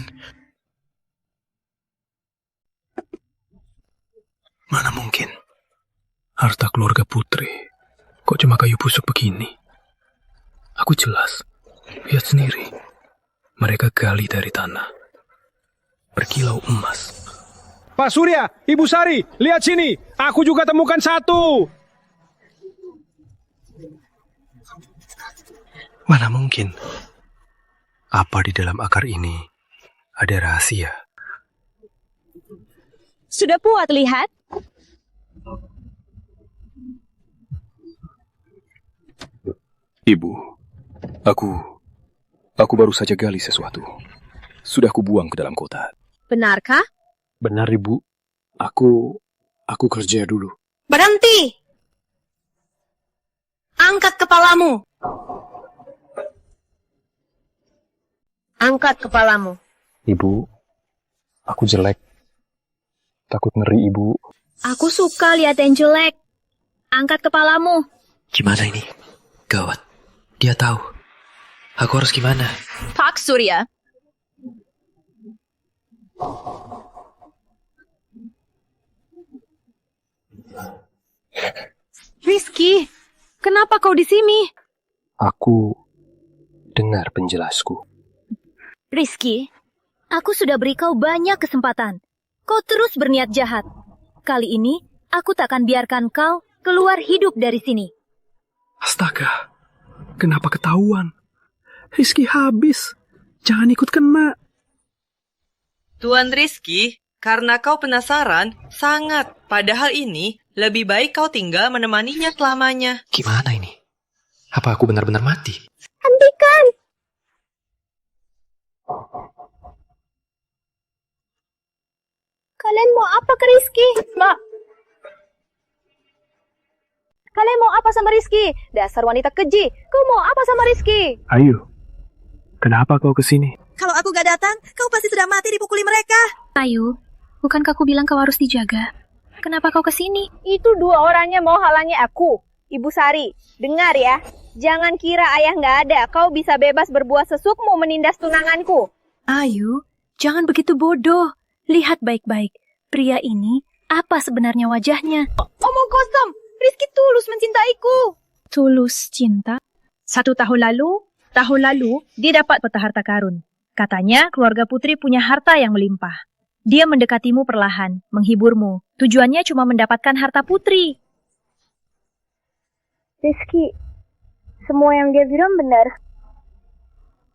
R: Mana mungkin? Harta keluarga putri. Kok cuma kayu busuk begini? Aku jelas. Lihat sendiri. Mereka gali dari tanah. Berkilau emas.
M: Pak Surya, Ibu Sari, lihat sini. Aku juga temukan satu.
R: Mana mungkin? Apa di dalam akar ini ada rahasia?
P: Sudah puas lihat?
R: Ibu, Aku baru saja gali sesuatu. Sudah kubuang ke dalam kota.
F: Benarkah?
R: Benar, Ibu. Aku kerja dulu.
V: Berhenti! Angkat kepalamu.
F: Angkat kepalamu.
R: Ibu, aku jelek. Takut ngeri, Ibu.
V: Aku suka lihat yang jelek. Angkat kepalamu.
C: Gimana ini? Gawat. Dia tahu. Aku harus gimana?
P: Pak Surya.
F: Rizky, kenapa kau di sini?
R: Aku dengar penjelasku.
V: Rizky, aku sudah beri kau banyak kesempatan. Kau terus berniat jahat. Kali ini, aku tak akan biarkan kau keluar hidup dari sini.
M: Astaga, kenapa ketahuan? Rizky habis. Jangan ikut kena.
H: Tuan Rizky, karena kau penasaran, sangat. Padahal ini, lebih baik kau tinggal menemaninya selamanya.
C: Gimana ini? Apa aku benar-benar mati?
V: Hentikan!
G: Kalian mau apa ke Rizky? Kalian mau apa sama Rizky? Dasar wanita keji. Kau mau apa sama Rizky?
R: Ayu, kenapa kau kesini?
K: Kalau aku gak datang, kau pasti sudah mati dipukuli mereka.
V: Ayu, bukankah aku bilang kau harus dijaga? Kenapa kau kesini?
G: Itu dua orangnya mau halangi aku. Ibu Sari, dengar ya. Jangan kira ayah nggak ada. Kau bisa bebas berbuat sesukmu menindas tunanganku.
V: Ayu, jangan begitu bodoh. Lihat baik-baik. Pria ini, apa sebenarnya wajahnya?
G: Omong kosong. Rizky tulus mencintaiku.
V: Tulus cinta?
J: 1 tahun lalu, dia dapat peta harta karun. Katanya keluarga Putri punya harta yang melimpah. Dia mendekatimu perlahan, menghiburmu. Tujuannya cuma mendapatkan harta Putri.
G: Rizky, semua yang dia bilang benar.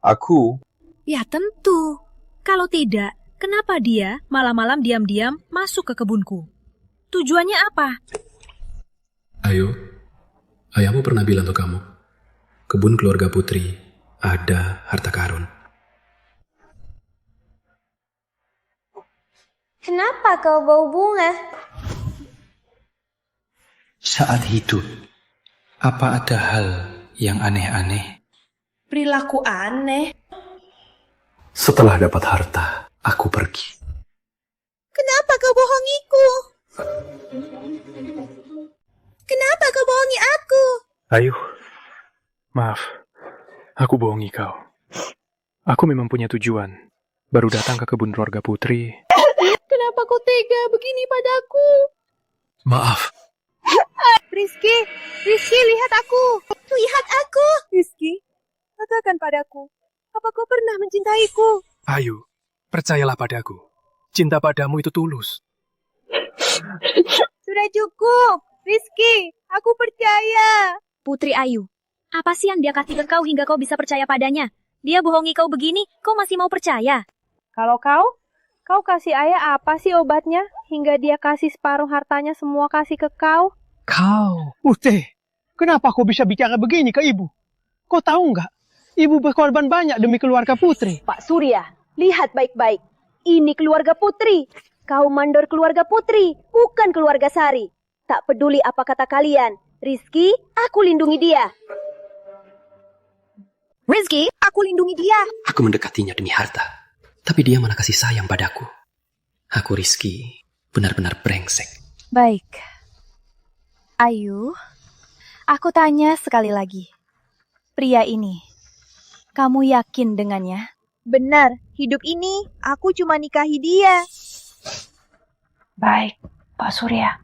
R: Aku?
V: Ya tentu. Kalau tidak, kenapa dia malam-malam diam-diam masuk ke kebunku? Tujuannya apa?
R: Ayo, ayahmu pernah bilang ke kamu, kebun keluarga Putri ada harta karun.
G: Kenapa kau bau bunga?
C: Saat hidup, apa ada hal yang aneh-aneh?
K: Perilaku aneh.
R: Setelah dapat harta, aku pergi.
K: Kenapa kau bohongiku? Kenapa kau bohongi aku?
R: Ayu, maaf, aku bohongi kau. Aku memang punya tujuan. Baru datang ke kebun keluarga Putri.
G: Kenapa kau tega begini padaku?
R: Maaf.
G: Rizky, lihat aku.
K: Lihat aku.
G: Rizky, katakan padaku, apa kau pernah mencintaiku?
R: Ayu, percayalah padaku. Cinta padamu itu tulus.
G: Sudah cukup. Rizky, aku percaya.
V: Putri Ayu, apa sih yang dia kasih ke kau hingga kau bisa percaya padanya? Dia bohongi kau begini, kau masih mau percaya?
G: Kalau kau kasih ayah apa sih obatnya? Hingga dia kasih separuh hartanya semua kasih ke kau?
M: Kau, Putih, kenapa kau bisa bicara begini ke ibu? Kau tahu nggak? Ibu berkorban banyak demi keluarga Putri.
G: Pak Surya, lihat baik-baik. Ini keluarga Putri. Kau mandor keluarga Putri, bukan keluarga Sari. Tak peduli apa kata kalian. Rizky, aku lindungi dia.
V: Rizky,
G: aku lindungi dia.
C: Aku mendekatinya demi harta. Tapi dia malah kasih sayang padaku. Aku Rizky, benar-benar brengsek.
N: Baik. Ayu, aku tanya sekali lagi. Pria ini, kamu yakin dengannya?
F: Benar, hidup ini aku cuma nikahi dia.
D: Baik, Pak Surya.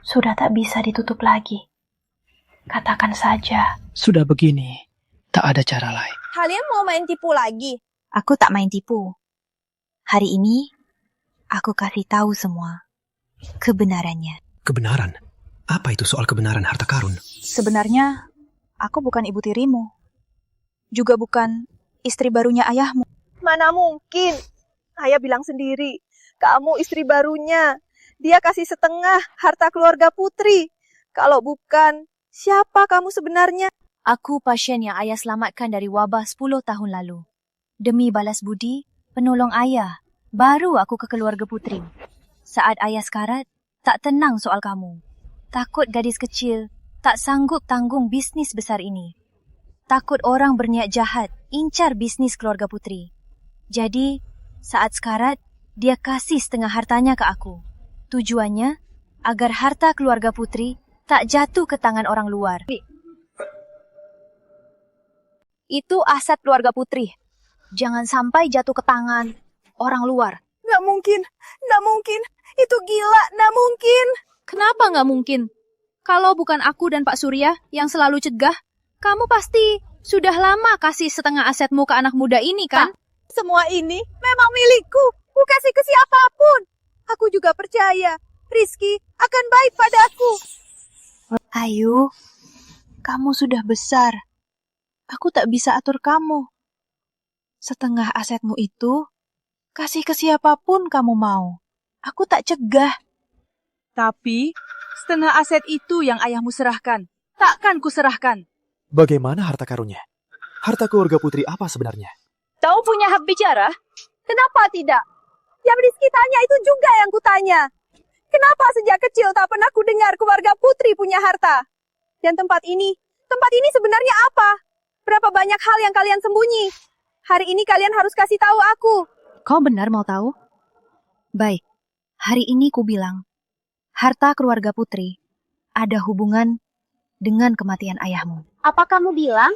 D: Sudah tak bisa ditutup lagi. Katakan saja.
O: Sudah begini, tak ada cara lain.
F: Kalian mau main tipu lagi?
N: Aku tak main tipu. Hari ini, aku kasih tahu semua kebenarannya.
Q: Kebenaran? Apa itu soal kebenaran harta karun?
N: Sebenarnya, aku bukan ibu tirimu. Juga bukan istri barunya ayahmu.
F: Mana mungkin? Ayah bilang sendiri, kamu istri barunya. Dia kasih setengah harta keluarga Putri. Kalau bukan, siapa kamu sebenarnya?
V: Aku pasien yang ayah selamatkan dari wabah 10 tahun lalu. Demi balas budi, penolong ayah, baru aku ke keluarga putri. Saat ayah sekarat, tak tenang soal kamu. Takut gadis kecil tak sanggup tanggung bisnis besar ini. Takut orang berniat jahat incar bisnis keluarga putri. Jadi, saat sekarat, dia kasih setengah hartanya ke aku. Tujuannya, agar harta keluarga putri tak jatuh ke tangan orang luar. Itu aset keluarga putri. Jangan sampai jatuh ke tangan orang luar.
K: Nggak mungkin. Itu gila, nggak mungkin.
V: Kenapa nggak mungkin? Kalau bukan aku dan Pak Surya yang selalu cegah, kamu pasti sudah lama kasih setengah asetmu ke anak muda ini, kan?
K: Semua ini memang milikku. Ku kasih ke siapapun. Aku juga percaya Rizky akan baik padaku.
N: Ayu, kamu sudah besar. Aku tak bisa atur kamu. Setengah asetmu itu, kasih ke siapapun kamu mau. Aku tak cegah.
A: Tapi, setengah aset itu yang ayahmu serahkan. Takkan kuserahkan.
X: Bagaimana harta karunnya? Harta keluarga putri apa sebenarnya?
K: Kau punya hak bicara? Kenapa tidak? Yang Rizky tanya itu juga yang kutanya. Kenapa sejak kecil tak pernah ku dengar keluarga putri punya harta? Dan tempat ini sebenarnya apa? Berapa banyak hal yang kalian sembunyi? Hari ini kalian harus kasih tahu aku.
V: Kau benar mau tahu? Baik, hari ini ku bilang, harta keluarga putri ada hubungan dengan kematian ayahmu.
K: Apa kamu bilang?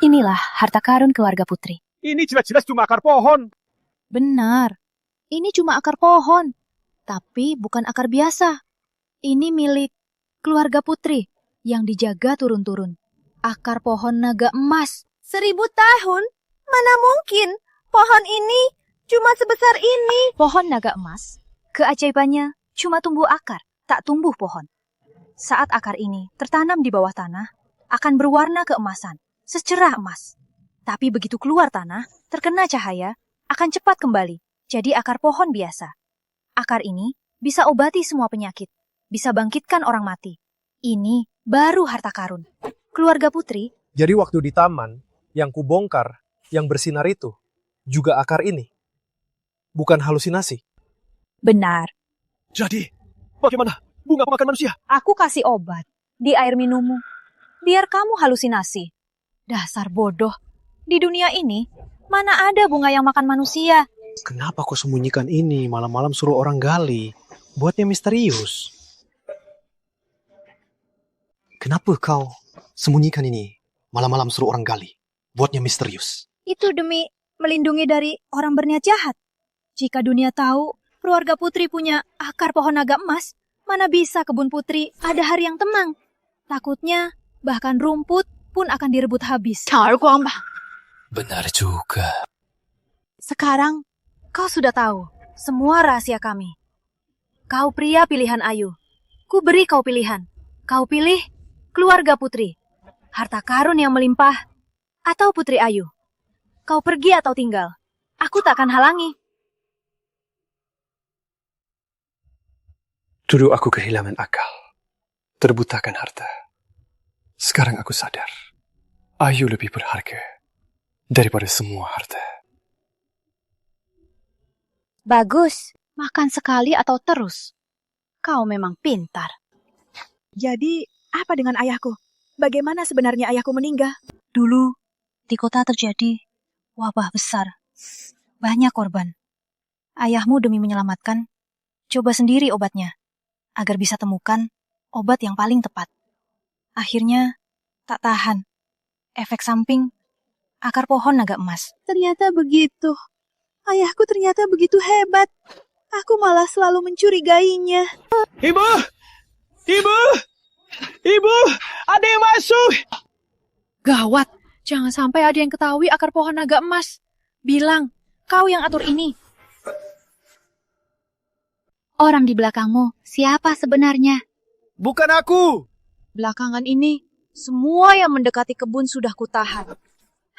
V: Inilah harta karun keluarga putri.
M: Ini jelas-jelas cuma akar pohon.
V: Benar, ini cuma akar pohon, tapi bukan akar biasa. Ini milik keluarga putri yang dijaga turun-turun. Akar pohon naga emas.
K: 1000 tahun? Mana mungkin? Pohon ini cuma sebesar ini.
V: Pohon naga emas, keajaibannya cuma tumbuh akar, tak tumbuh pohon. Saat akar ini tertanam di bawah tanah, akan berwarna keemasan, secerah emas. Tapi begitu keluar tanah, terkena cahaya, akan cepat kembali, jadi akar pohon biasa. Akar ini bisa obati semua penyakit, bisa bangkitkan orang mati. Ini baru harta karun. Keluarga putri.
X: Jadi waktu di taman, yang kubongkar, yang bersinar itu, juga akar ini? Bukan halusinasi?
V: Benar.
X: Jadi, bagaimana? Bunga pemakan manusia?
V: Aku kasih obat di air minummu, biar kamu halusinasi. Dasar bodoh. Di dunia ini, mana ada bunga yang makan manusia?
X: Kenapa kau sembunyikan ini malam-malam suruh orang gali? Buatnya misterius. Kenapa kau sembunyikan ini malam-malam suruh orang gali? Buatnya misterius.
V: Itu demi melindungi dari orang berniat jahat. Jika dunia tahu keluarga putri punya akar pohon naga emas, mana bisa kebun putri ada hari yang tenang. Takutnya bahkan rumput pun akan direbut habis.
R: Benar juga.
V: Sekarang kau sudah tahu semua rahasia kami. Kau pria pilihan Ayu. Ku beri kau pilihan. Kau pilih keluarga putri, harta karun yang melimpah, atau putri Ayu. Kau pergi atau tinggal, aku tak akan halangi.
R: Dulu aku kehilangan akal, terbutakan harta. Sekarang aku sadar, Ayu lebih berharga daripada semua harta.
V: Bagus, makan sekali atau terus. Kau memang pintar.
J: Jadi, apa dengan ayahku? Bagaimana sebenarnya ayahku meninggal?
V: Dulu, di kota terjadi wabah besar. Banyak korban. Ayahmu demi menyelamatkan, coba sendiri obatnya, agar bisa temukan obat yang paling tepat. Akhirnya, tak tahan. Efek samping, akar pohon naga emas.
K: Ternyata begitu. Ayahku ternyata begitu hebat. Aku malah selalu mencurigainya.
M: Ibu! Ibu! Ibu! Ada yang masuk!
V: Gawat, jangan sampai ada yang ketahui akar pohon naga emas. Bilang, kau yang atur ini. Orang di belakangmu, siapa sebenarnya?
M: Bukan aku!
V: Belakangan ini, semua yang mendekati kebun sudah kutahan.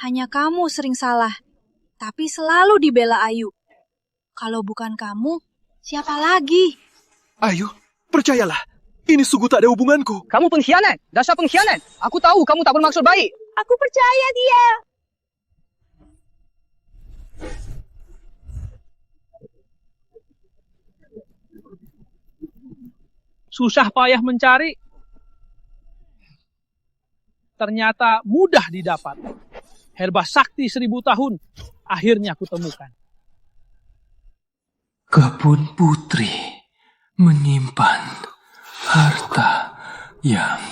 V: Hanya kamu sering salah, tapi selalu dibela Ayu.
A: Kalau bukan kamu, siapa lagi?
E: Ayo, percayalah. Ini sungguh tak ada hubunganku.
I: Kamu pengkhianat, dasar pengkhianat. Aku tahu kamu tak bermaksud baik.
K: Aku percaya dia.
I: Susah payah mencari, ternyata mudah didapat. Herba sakti 1000 tahun, akhirnya aku temukan.
R: Kebun Putri menyimpan harta yang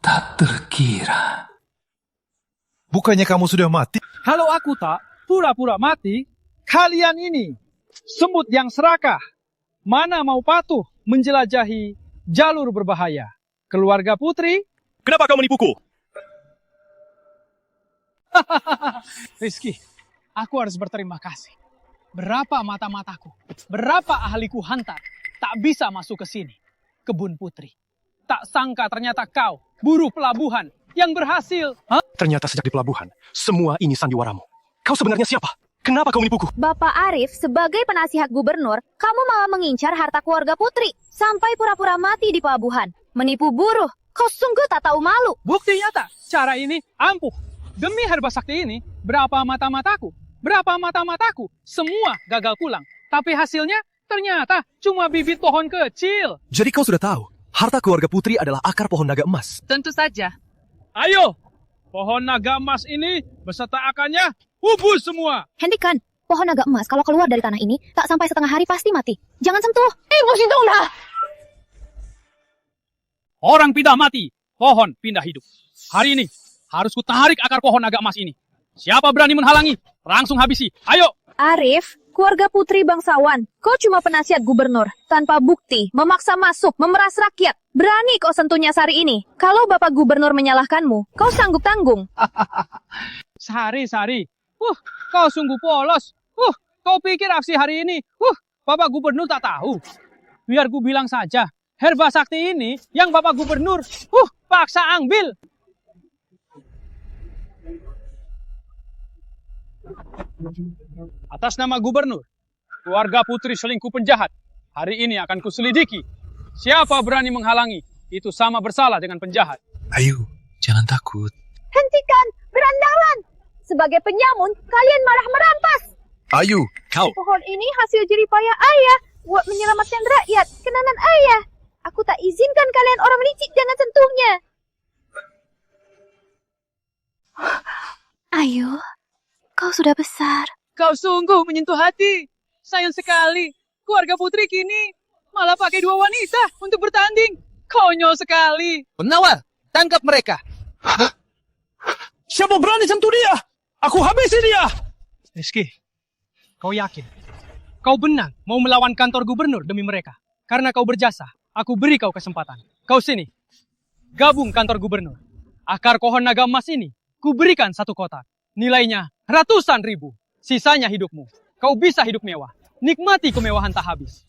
R: tak terkira.
T: Bukannya kamu sudah mati?
I: Kalau aku tak pura-pura mati, kalian ini semut yang serakah. Mana mau patuh menjelajahi jalur berbahaya? Keluarga Putri?
E: Kenapa kau menipuku?
I: Rizky, aku harus berterima kasih. Berapa mata-mataku, berapa ahliku hantar, tak bisa masuk ke sini. Kebun Putri. Tak sangka ternyata kau, buruh pelabuhan, yang berhasil.
E: Ternyata sejak di pelabuhan, semua ini sandiwaramu. Kau sebenarnya siapa? Kenapa kau menipuku?
F: Bapak Arif, sebagai penasihat gubernur, kamu malah mengincar harta keluarga Putri. Sampai pura-pura mati di pelabuhan. Menipu buruh. Kau sungguh tak tahu malu.
I: Bukti nyata, cara ini ampuh. Demi herba sakti ini, berapa mata-mataku, semua gagal pulang. Tapi hasilnya ternyata cuma bibit pohon kecil.
E: Jadi kau sudah tahu, harta keluarga Putri adalah akar pohon naga emas.
A: Tentu saja.
I: Ayo, pohon naga emas ini beserta akarnya hubus semua.
F: Hentikan, pohon naga emas kalau keluar dari tanah ini, tak sampai setengah hari pasti mati. Jangan sentuh. Ibu Sintuna!
I: Orang pindah mati, pohon pindah hidup. Hari ini harus kutarik akar pohon naga emas ini. Siapa berani menghalangi? Langsung habisi. Ayo.
F: Arif, keluarga Putri bangsawan. Kau cuma penasihat gubernur. Tanpa bukti, memaksa masuk, memeras rakyat. Berani kau sentuhnya Sari ini. Kalau Bapak Gubernur menyalahkanmu, kau sanggup tanggung.
I: Sari. Kau sungguh polos. Kau pikir aksi hari ini, Bapak Gubernur tak tahu. Biar ku bilang saja, herba sakti ini yang Bapak Gubernur, paksa ambil. Atas nama gubernur, keluarga Putri selingkuh penjahat. Hari ini akan kuselidiki. Siapa berani menghalangi, itu sama bersalah dengan penjahat.
R: Ayo, jangan takut.
K: Hentikan, berandalan. Sebagai penyamun, kalian malah merampas.
E: Ayo, kau.
K: Pohon ini hasil jeripayah ayah buat menyelamatkan rakyat, kenanan ayah. Aku tak izinkan kalian orang licik, jangan sentuhnya.
V: Ayo, kau sudah besar.
I: Kau sungguh menyentuh hati. Sayang sekali, keluarga Putri kini malah pakai 2 wanita untuk bertanding. Konyol sekali.
L: Penawar, tangkap mereka.
I: Siapa berani sentuh dia? Aku habisi dia. Rizky, kau yakin? Kau benar mau melawan kantor gubernur demi mereka? Karena kau berjasa, aku beri kau kesempatan. Kau sini, gabung kantor gubernur. Akar pohon naga emas ini, ku berikan 1 kotak. Nilainya ratusan ribu. Sisanya hidupmu. Kau bisa hidup mewah. Nikmati kemewahan tak habis.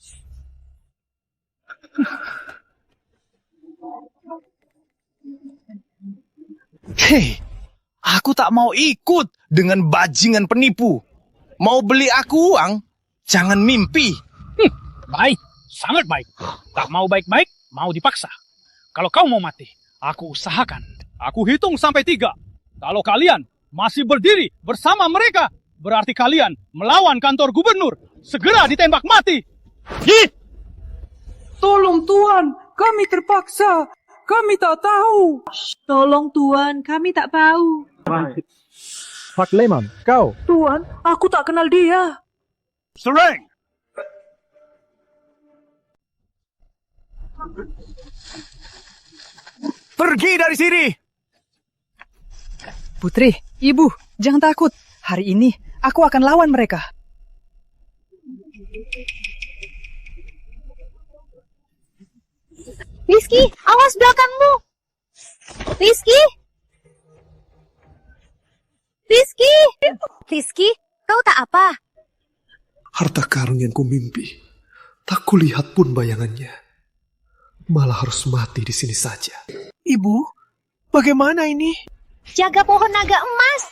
L: Hei, aku tak mau ikut dengan bajingan penipu. Mau beli aku uang? Jangan mimpi.
I: Baik, sangat baik. Tak mau baik-baik, mau dipaksa. Kalau kau mau mati, aku usahakan. Aku hitung sampai 3. Kalau kalian masih berdiri bersama mereka, berarti kalian melawan kantor gubernur. Segera ditembak mati. Git!
S: Tolong Tuan, kami terpaksa. Kami tak tahu.
A: Tolong Tuan, kami tak tahu.
X: Pak Leman, kau.
S: Tuan, aku tak kenal dia.
E: Serang! Pergi dari sini!
A: Putri, Ibu, jangan takut. Hari ini aku akan lawan mereka.
F: Rizky, awas belakangmu. Rizky? Rizky, kau tak apa?
T: Harta karun yang kumimpi, tak kulihat pun bayangannya. Malah harus mati di sini saja.
M: Ibu, bagaimana ini?
F: Jaga pohon naga emas.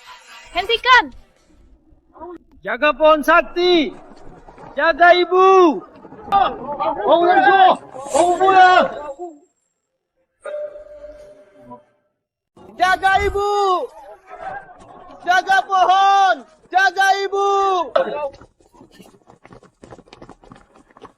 F: Hentikan.
I: Jaga pohon sakti.
S: Jaga ibu! Bangun Zo! Bangun pulang! Jaga ibu! Jaga pohon! Jaga ibu!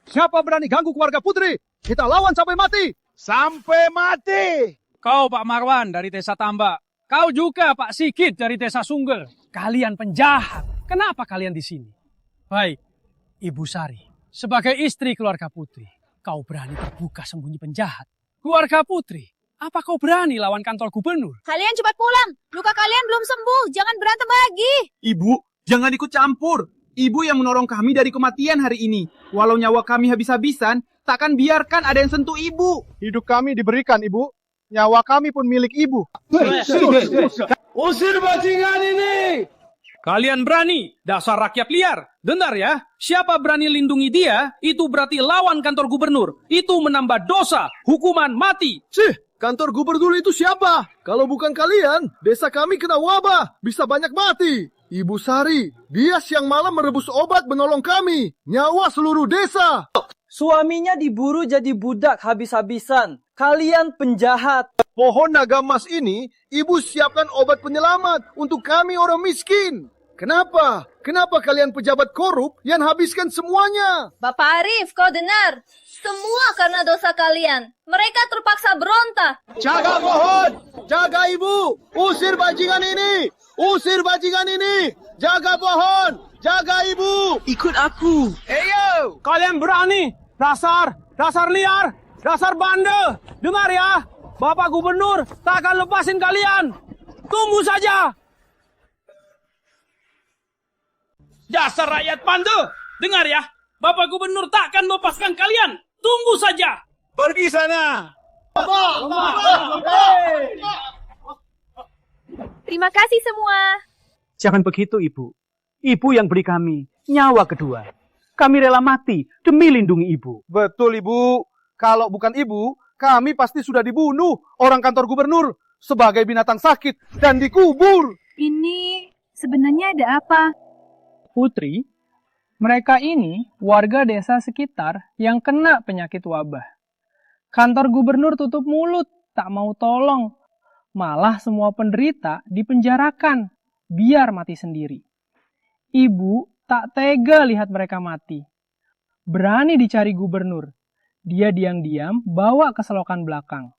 E: Siapa berani ganggu keluarga Putri? Kita lawan sampai mati!
L: Sampai mati!
I: Kau Pak Marwan dari Desa Tambak. Kau juga Pak Sigit dari Desa Sungger. Kalian penjahat. Kenapa kalian di sini? Baik, Ibu Sari. Sebagai istri keluarga Putri, kau berani terbuka sembunyi penjahat. Keluarga Putri, apa kau berani lawan kantor gubernur?
F: Kalian cepat pulang. Luka kalian belum sembuh. Jangan berantem lagi.
S: Ibu, jangan ikut campur. Ibu yang menolong kami dari kematian hari ini. Walau nyawa kami habis-habisan, takkan biarkan ada yang sentuh ibu.
E: Hidup kami diberikan, Ibu. Nyawa kami pun milik Ibu.
S: Usir bajingan ini!
I: Kalian berani, dasar rakyat liar. Dengar ya, siapa berani lindungi dia, itu berarti lawan kantor gubernur. Itu menambah dosa, hukuman mati.
T: Kantor gubernur itu siapa? Kalau bukan kalian, desa kami kena wabah. Bisa banyak mati. Ibu Sari, dia siang malam merebus obat menolong kami. Nyawa seluruh desa.
S: Suaminya diburu jadi budak habis-habisan. Kalian penjahat.
T: Pohon naga emas ini, ibu siapkan obat penyelamat untuk kami orang miskin. Kenapa? Kenapa kalian pejabat korup yang habiskan semuanya?
F: Bapak Arif, kau dengar? Semua karena dosa kalian. Mereka terpaksa berontak.
T: Jaga pohon! Jaga ibu! Usir bajingan ini! Usir bajingan ini! Jaga pohon! Jaga ibu!
S: Ikut aku.
I: Eyo, kalian berani? Dasar liar, dasar bandel. Dengar ya, Bapak Gubernur tak akan lepasin kalian. Tunggu saja. Dasar rakyat bandel. Dengar ya, Bapak Gubernur tak akan lepaskan kalian. Tunggu saja.
L: Pergi sana.
K: Terima kasih semua.
S: Jangan begitu, Ibu. Ibu yang beri kami nyawa kedua. Kami rela mati demi lindungi Ibu.
E: Betul, Ibu. Kalau bukan Ibu, kami pasti sudah dibunuh orang kantor gubernur sebagai binatang sakit dan dikubur.
J: Ini sebenarnya ada apa?
I: Putri, mereka ini warga desa sekitar yang kena penyakit wabah. Kantor gubernur tutup mulut, tak mau tolong. Malah semua penderita dipenjarakan, biar mati sendiri. Ibu tak tega lihat mereka mati. Berani dicari gubernur. Dia diam-diam bawa ke selokan belakang.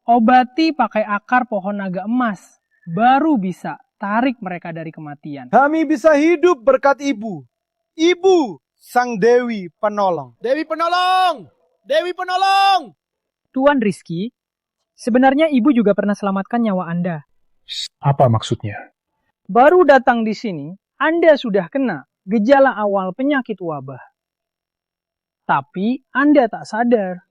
I: Obati pakai akar pohon naga emas. Baru bisa tarik mereka dari kematian.
E: Kami bisa hidup berkat Ibu. Ibu, Sang Dewi Penolong. Dewi Penolong! Dewi Penolong!
O: Tuan Rizky, sebenarnya ibu juga pernah selamatkan nyawa Anda.
R: Apa maksudnya?
I: Baru datang di sini, Anda sudah kena gejala awal penyakit wabah. Tapi Anda tak sadar.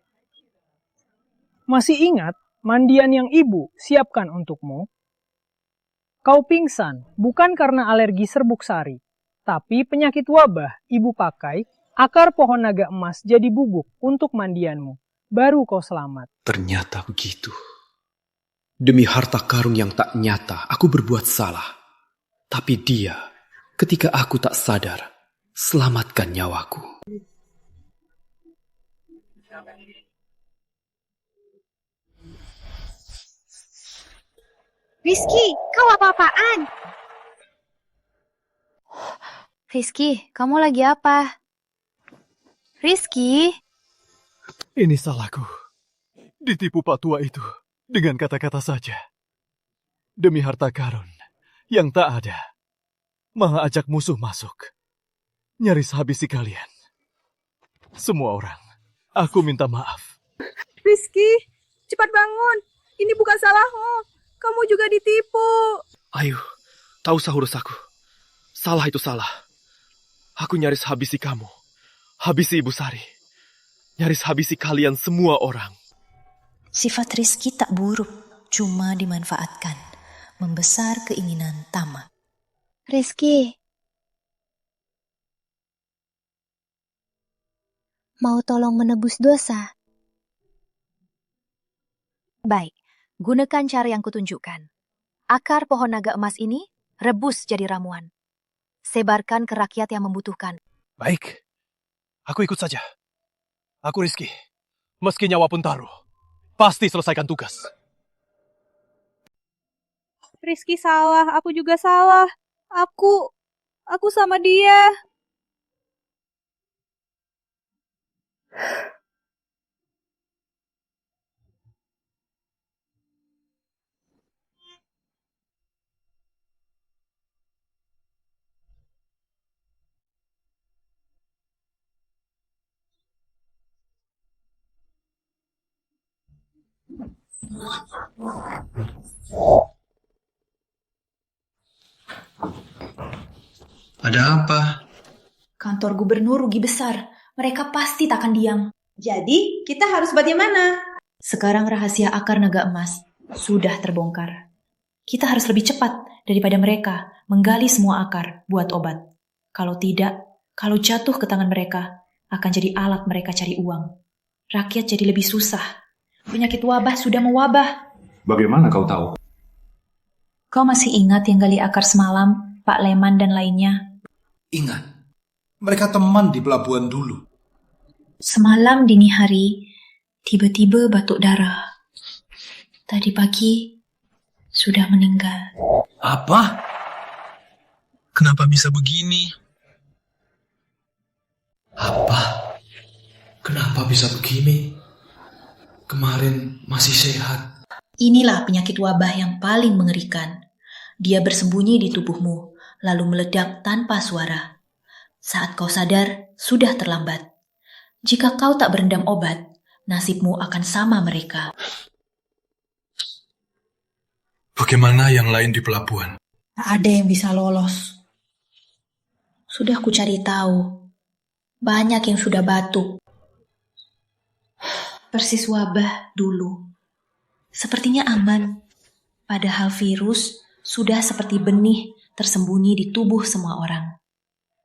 I: Masih ingat mandian yang ibu siapkan untukmu? Kau pingsan bukan karena alergi serbuk sari, tapi penyakit wabah ibu pakai akar pohon naga emas jadi bubuk untuk mandianmu. Baru kau selamat.
C: Ternyata begitu. Demi harta karun yang tak nyata, aku berbuat salah. Tapi dia, ketika aku tak sadar, selamatkan nyawaku.
G: Rizky, kau apa-apaan?
V: Rizky, kamu lagi apa? Rizky?
T: Ini salahku. Ditipu Pak Tua itu dengan kata-kata saja. Demi harta karun yang tak ada, malah ajak musuh masuk. Nyaris habisi kalian. Semua orang, aku minta maaf.
K: Rizky, cepat bangun. Ini bukan salahmu. Kamu juga ditipu.
T: Ayo, tak usah urus aku. Salah itu salah. Aku nyaris habisi kamu. Habisi Ibu Sari. Nyaris habisi kalian semua orang.
D: Sifat Rizky tak buruk, cuma dimanfaatkan. Membesar keinginan tamak.
G: Rizky, mau tolong menebus dosa?
V: Baik, gunakan cara yang kutunjukkan. Akar pohon naga emas ini rebus jadi ramuan. Sebarkan ke rakyat yang membutuhkan.
R: Baik,
T: Aku ikut saja. Aku Rizky. Meski nyawa pun taruh, pasti selesaikan tugas.
F: Rizky salah, aku juga salah. Aku sama dia.
Q: Ada apa?
D: Kantor gubernur rugi besar. Mereka pasti takkan diam.
B: Jadi, kita harus bagaimana?
D: Sekarang rahasia akar naga emas sudah terbongkar. Kita harus lebih cepat daripada mereka menggali semua akar buat obat. Kalau tidak, kalau jatuh ke tangan mereka, akan jadi alat mereka cari uang. Rakyat jadi lebih susah. Penyakit wabah sudah mewabah.
R: Bagaimana kau tahu?
D: Kau masih ingat yang gali akar semalam, Pak Leman dan lainnya?
P: Ingat, mereka teman di pelabuhan dulu.
D: Semalam dini hari, tiba-tiba batuk darah. Tadi pagi, sudah meninggal.
R: Apa? Kenapa bisa begini?
Q: Apa? Kenapa bisa begini? Kemarin masih sehat.
D: Inilah penyakit wabah yang paling mengerikan. Dia bersembunyi di tubuhmu, lalu meledak tanpa suara. Saat kau sadar, sudah terlambat. Jika kau tak berendam obat, nasibmu akan sama mereka.
R: Bagaimana yang lain di pelabuhan?
D: Tak ada yang bisa lolos. Sudah ku cari tahu. Banyak yang sudah batuk. Persis wabah dulu. Sepertinya aman. Padahal virus sudah seperti benih tersembunyi di tubuh semua orang.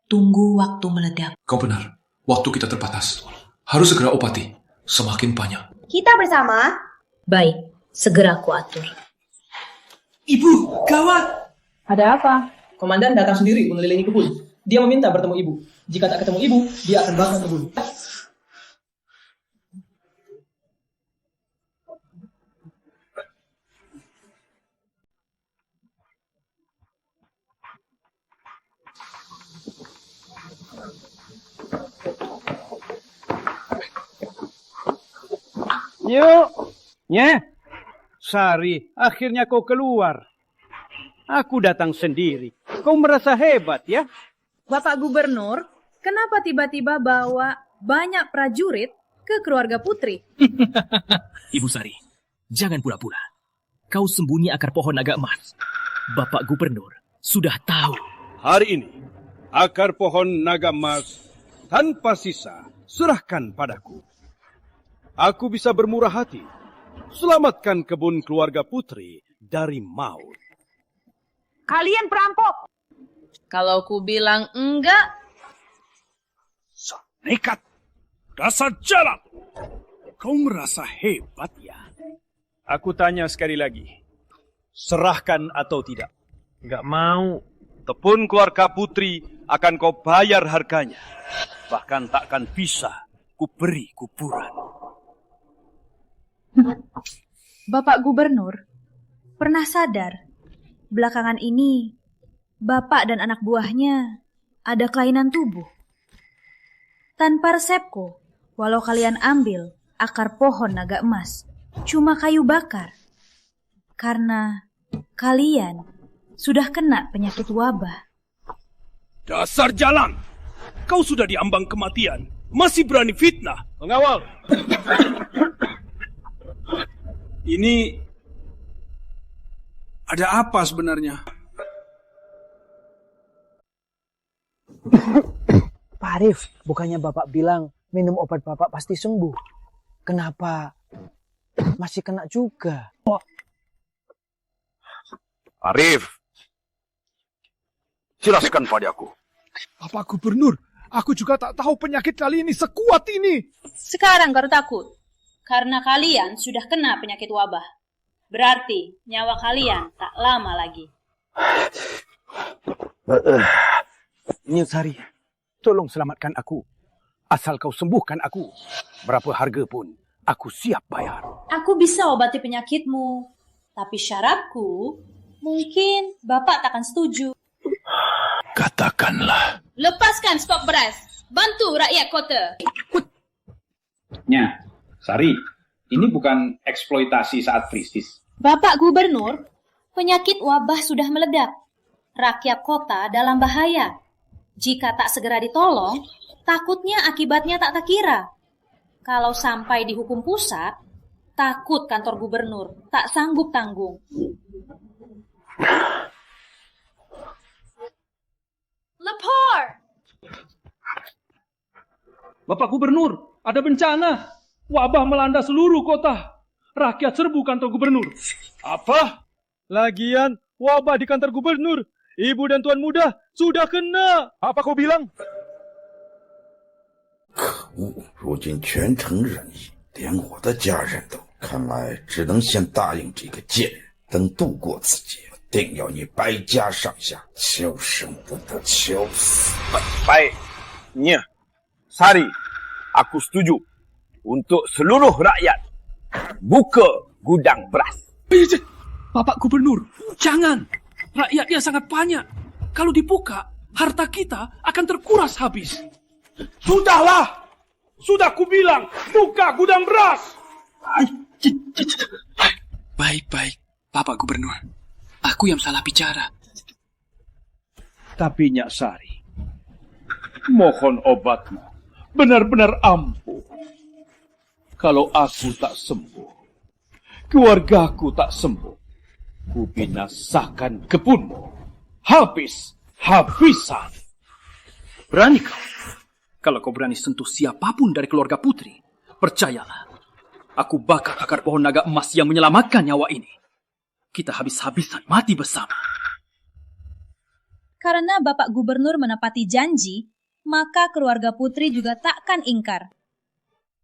D: Tunggu waktu meledak.
R: Kau benar. Waktu kita terbatas. Harus segera obati. Semakin banyak.
B: Kita bersama.
D: Baik, segera aku atur.
U: Ibu, gawat!
W: Ada apa? Komandan datang sendiri mengelilingi kebun. Dia meminta bertemu ibu. Jika tak ketemu ibu, dia akan bakar kebun.
E: Yuk, Sari, akhirnya kau keluar. Aku datang sendiri. Kau merasa hebat ya?
A: Bapak Gubernur, kenapa tiba-tiba bawa banyak prajurit ke keluarga Putri?
Y: Ibu Sari, jangan pura-pura. Kau sembunyi akar pohon naga emas. Bapak Gubernur sudah tahu.
E: Hari ini, akar pohon naga emas tanpa sisa serahkan padaku. Aku bisa bermurah hati. Selamatkan kebun keluarga Putri dari maut.
K: Kalian perampok!
A: Kalau ku bilang enggak...
E: Nekat! Dasar jalan! Kau merasa hebat ya? Aku tanya sekali lagi. Serahkan atau tidak? Enggak mau. Tepun keluarga Putri akan kau bayar harganya. Bahkan takkan bisa ku beri kuburan.
A: Bapak Gubernur, pernah sadar belakangan ini Bapak dan anak buahnya ada kelainan tubuh? Tanpa resepku, walau kalian ambil akar pohon naga emas, cuma kayu bakar. Karena kalian sudah kena penyakit wabah.
E: Dasar jalan! Kau sudah diambang kematian, masih berani fitnah. Pengawal! Ini ada apa sebenarnya?
M: Pak Arif, bukannya Bapak bilang minum obat Bapak pasti sembuh. Kenapa masih kena juga?
E: Arif, jelaskan padaku.
T: Bapak Gubernur, aku juga tak tahu penyakit kali ini sekuat ini.
A: Sekarang baru takut. Karena kalian sudah kena penyakit wabah. Berarti nyawa kalian tak lama lagi.
E: Nyesari, tolong selamatkan aku. Asal kau sembuhkan aku, berapa harga pun aku siap bayar.
A: Aku bisa obati penyakitmu, tapi syaratku mungkin Bapak takkan setuju.
R: Katakanlah.
A: Lepaskan stok beras, bantu rakyat kota.
H: Nya, Sari, ini bukan eksploitasi saat krisis.
A: Bapak Gubernur, penyakit wabah sudah meledak. Rakyat kota dalam bahaya. Jika tak segera ditolong, takutnya akibatnya tak terkira. Kalau sampai dihukum pusat, takut kantor gubernur tak sanggup tanggung.
F: Lepor!
I: Bapak Gubernur, ada bencana. Wabah melanda seluruh kota. Rakyat serbu kantor gubernur. Apa? Lagian wabah di kantor gubernur. Ibu dan tuan muda sudah kena.
E: Apa kau bilang?
L: 可恶！如今全城人疑，连我的家人都……看来只能先答应这个贱人，等度过此劫，定要你白家上下求生不得，求死！
E: Baik, Nya, Sari, aku setuju untuk seluruh rakyat buka gudang beras.
I: Bapak Gubernur, jangan. Rakyatnya sangat banyak. Kalau dibuka, harta kita akan terkuras habis.
E: Sudahlah! Sudah kubilang, buka gudang beras!
I: Baik, Bapak Gubernur. Aku yang salah bicara.
E: Tapi Nyak Sari, mohon obatmu benar-benar ampuh. Kalau aku tak sembuh, keluargaku tak sembuh, ku binasakan kebunmu. Habis-habisan.
C: Berani kau? Kalau kau berani sentuh siapapun dari keluarga putri, percayalah, aku bakar akar pohon naga emas yang menyelamatkan nyawa ini. Kita habis-habisan mati bersama.
A: Karena Bapak Gubernur menepati janji, maka keluarga putri juga takkan ingkar.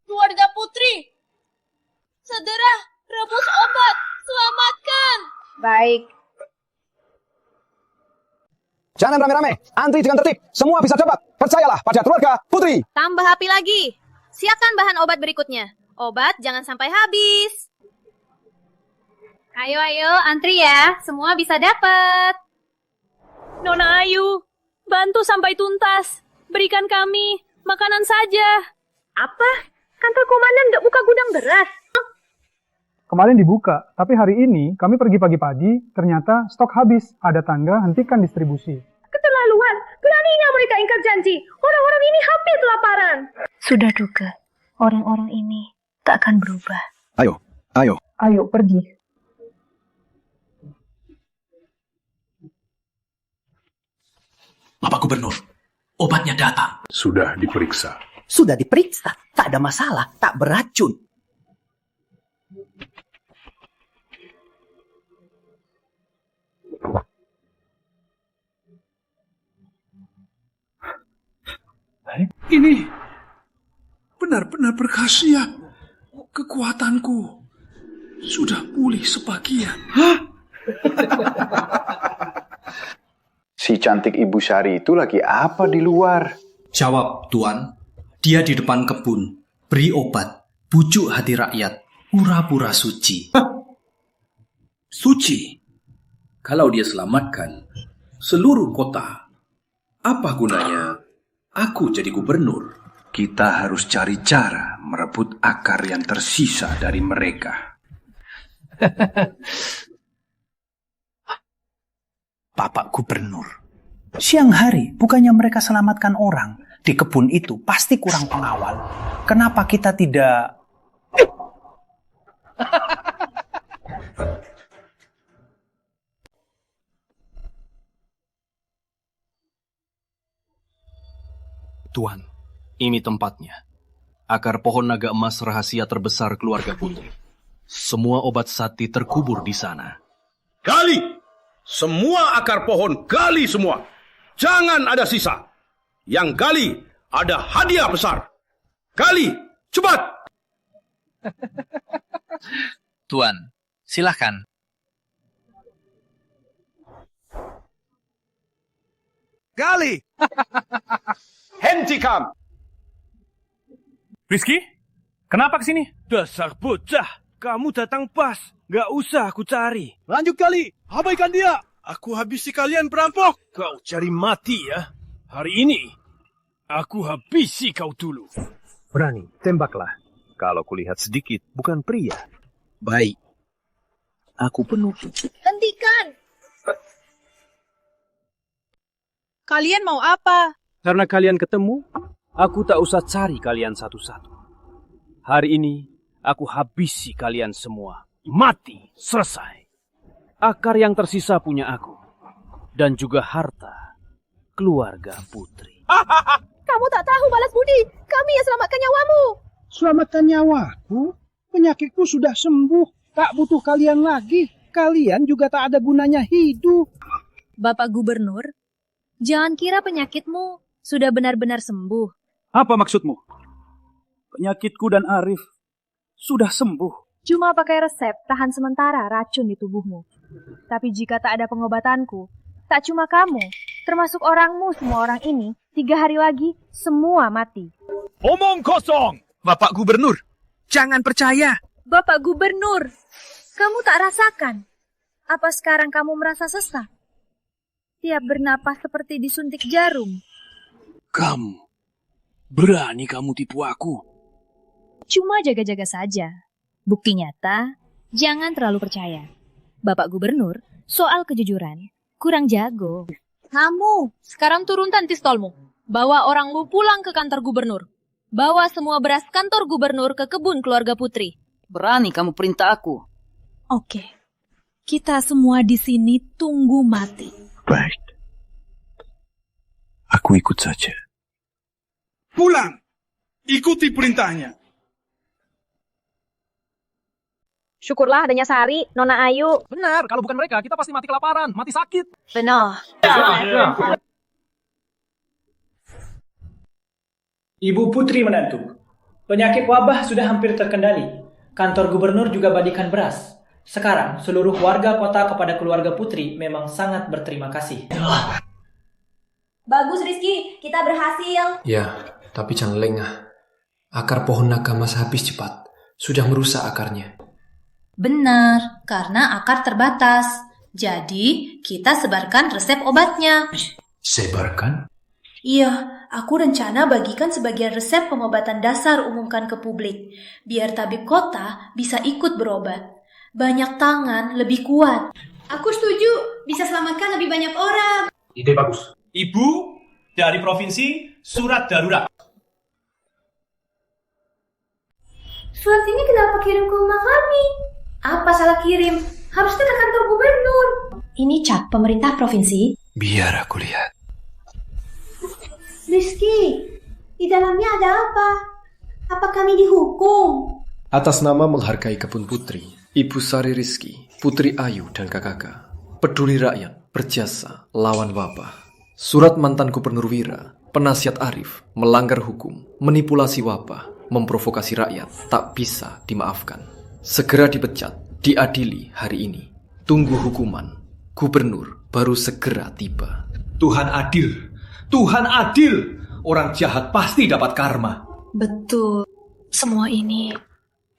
A: Keluarga putri, segera rebus obat, selamatkan.
K: Baik.
N: Jangan rame-rame, antri dengan tertib. Semua bisa cepat. Percayalah pada keluarga putri.
F: Tambah api lagi. Siapkan bahan obat berikutnya. Obat jangan sampai habis.
A: Ayo, antri ya. Semua bisa dapat.
J: Nona Ayu, bantu sampai tuntas. Berikan kami makanan saja.
K: Apa? Kantor komandan nggak buka gudang beras?
O: Kemarin dibuka, tapi hari ini kami pergi pagi-pagi, ternyata stok habis. Ada tanda hentikan distribusi.
K: Keterlaluan, beraninya mereka ingkar janji. Orang-orang ini habis kelaparan.
D: Sudah duga, orang-orang ini tak akan berubah.
R: Ayo.
O: Ayo, pergi.
Y: Bapak Gubernur, obatnya datang.
P: Sudah diperiksa.
S: Sudah diperiksa, tak ada masalah, tak beracun.
P: Ini benar-benar berkhasiat. Kekuatanku sudah pulih sebagian.
X: Si cantik Ibu Sari itu lagi apa di luar?
C: Jawab, Tuan. Dia di depan kebun. Beri obat. Bujuk hati rakyat. Pura-pura suci.
Y: Suci? Kalau dia selamatkan seluruh kota, apa gunanya aku jadi gubernur?
P: Kita harus cari cara merebut akar yang tersisa dari mereka.
S: Bapak Gubernur, siang hari bukannya mereka selamatkan orang di kebun itu, pasti kurang pengawal. Kenapa kita tidak...
C: Tuan, ini tempatnya. Akar pohon naga emas rahasia terbesar keluarga putri. Semua obat sati terkubur di sana.
E: Gali! Semua akar pohon gali semua. Jangan ada sisa. Yang gali ada hadiah besar. Gali, cepat!
Z: Tuan, silahkan.
E: Gali! Hentikan! Rizky, kenapa kesini? Dasar bocah, kamu datang pas. Gak usah aku cari. Lanjut kali, abaikan dia. Aku habisi kalian perampok. Kau cari mati ya. Hari ini, aku habisi kau dulu.
R: Berani, tembaklah. Kalau kulihat sedikit, bukan pria.
Y: Baik. Aku penuh.
F: Hentikan! Kalian mau apa?
E: Karena kalian ketemu, aku tak usah cari kalian satu-satu. Hari ini, aku habisi kalian semua. Mati, selesai. Akar yang tersisa punya aku. Dan juga harta keluarga Putri.
K: Kamu tak tahu balas budi. Kami yang selamatkan nyawamu.
B: Selamatkan nyawaku? Penyakitku sudah sembuh. Tak butuh kalian lagi. Kalian juga tak ada gunanya hidup.
J: Bapak Gubernur, jangan kira penyakitmu sudah benar-benar sembuh.
E: Apa maksudmu? Penyakitku dan Arif sudah sembuh.
J: Cuma pakai resep tahan sementara racun di tubuhmu. Tapi jika tak ada pengobatanku, tak cuma kamu, termasuk orangmu semua orang ini, 3 hari lagi semua mati.
E: Omong kosong!
R: Bapak Gubernur, jangan percaya.
J: Bapak Gubernur, kamu tak rasakan? Apa sekarang kamu merasa sesak? Tiap bernapas seperti disuntik jarum.
E: Kamu, berani kamu tipu aku?
J: Cuma jaga-jaga saja. Bukti nyata, jangan terlalu percaya. Bapak Gubernur, soal kejujuran, kurang jago.
F: Kamu, sekarang turunkan pistolmu. Bawa orang lu pulang ke kantor gubernur. Bawa semua beras kantor gubernur ke kebun keluarga Putri.
G: Berani kamu perintah aku?
J: Oke, kita semua di sini tunggu mati.
P: Baik. Aku ikut saja.
Q: Pulang! Ikuti perintahnya.
K: Syukurlah adanya Sari, Nona Ayu.
I: Benar, kalau bukan mereka, kita pasti mati kelaparan, mati sakit.
K: Benar.
S: Ibu Putri menantu, penyakit wabah sudah hampir terkendali. Kantor gubernur juga bagikan beras. Sekarang, seluruh warga kota kepada keluarga Putri memang sangat berterima kasih.
D: Bagus Rizky, kita berhasil.
C: Ya, tapi jangan lengah. Akar pohon naga mas habis cepat. Sudah merusak akarnya.
A: Benar, karena akar terbatas. Jadi, kita sebarkan resep obatnya.
C: Sebarkan?
A: Iya, aku rencana bagikan sebagian resep pengobatan dasar umumkan ke publik. Biar tabib kota bisa ikut berobat. Banyak tangan lebih kuat.
K: Aku setuju, bisa selamatkan lebih banyak orang.
R: Ide bagus.
U: Ibu, dari provinsi, surat darurat.
D: Surat ini kenapa kirim ke rumah kami?
A: Apa salah kirim?
D: Harusnya ke kantor gubernur. Ini cat pemerintah provinsi.
C: Biar aku lihat.
D: Rizky, di dalamnya ada apa? Apa kami dihukum?
C: Atas nama menghargai kebun Putri, Ibu Sari Rizky, Putri Ayu dan kakak, peduli rakyat, berjasa, lawan wabah. Surat mantan Gubernur Wira, penasihat Arif, melanggar hukum, manipulasi wabah, memprovokasi rakyat, tak bisa dimaafkan. Segera dipecat, diadili hari ini. Tunggu hukuman. Gubernur baru segera tiba.
S: Tuhan adil. Tuhan adil. Orang jahat pasti dapat karma.
D: Betul. Semua ini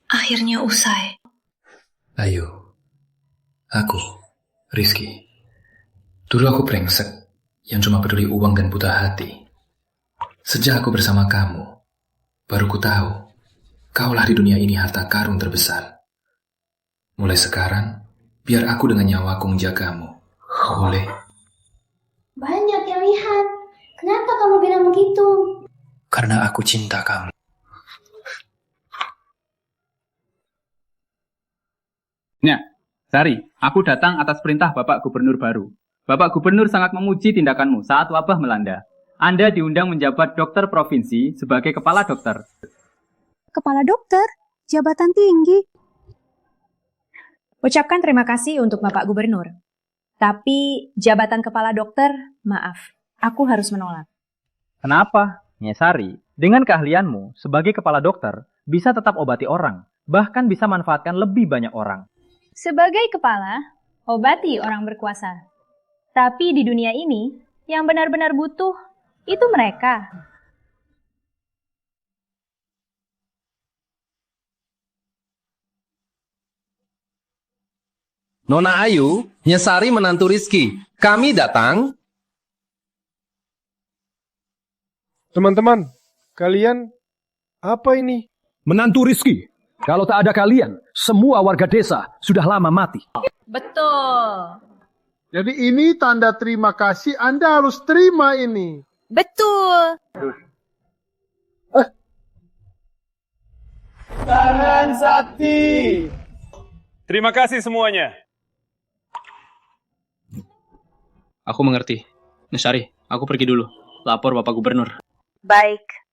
D: akhirnya usai.
C: Ayo. Aku, Rizky. Dulu aku brengsek yang cuma peduli uang dan buta hati. Sejak aku bersama kamu, baru ku tahu kaulah di dunia ini harta karun terbesar. Mulai sekarang, biar aku dengan nyawaku menjagamu. Boleh?
D: Banyak yang lihat. Kenapa kamu bilang begitu?
C: Karena aku cinta kamu.
V: Nya, Sari, aku datang atas perintah Bapak Gubernur baru. Bapak Gubernur sangat memuji tindakanmu saat wabah melanda. Anda diundang menjabat dokter provinsi sebagai kepala dokter.
K: Kepala dokter? Jabatan tinggi.
J: Ucapkan terima kasih untuk Bapak Gubernur. Tapi jabatan kepala dokter, maaf, aku harus menolak.
V: Kenapa? Nyesari, dengan keahlianmu sebagai kepala dokter, bisa tetap obati orang, bahkan bisa manfaatkan lebih banyak orang.
J: Sebagai kepala, obati orang berkuasa. Tapi di dunia ini, yang benar-benar butuh, itu mereka.
H: Nona Ayu, Nyesari menantu Rizky. Kami datang.
L: Teman-teman, kalian apa ini?
M: Menantu Rizky. Kalau tak ada kalian, semua warga desa sudah lama mati.
F: Betul.
N: Jadi ini tanda terima kasih, Anda harus terima ini.
F: Betul.
E: Tangan sakti. Terima kasih semuanya.
V: Aku mengerti. Nyesari, aku pergi dulu. Lapor Bapak Gubernur.
K: Baik.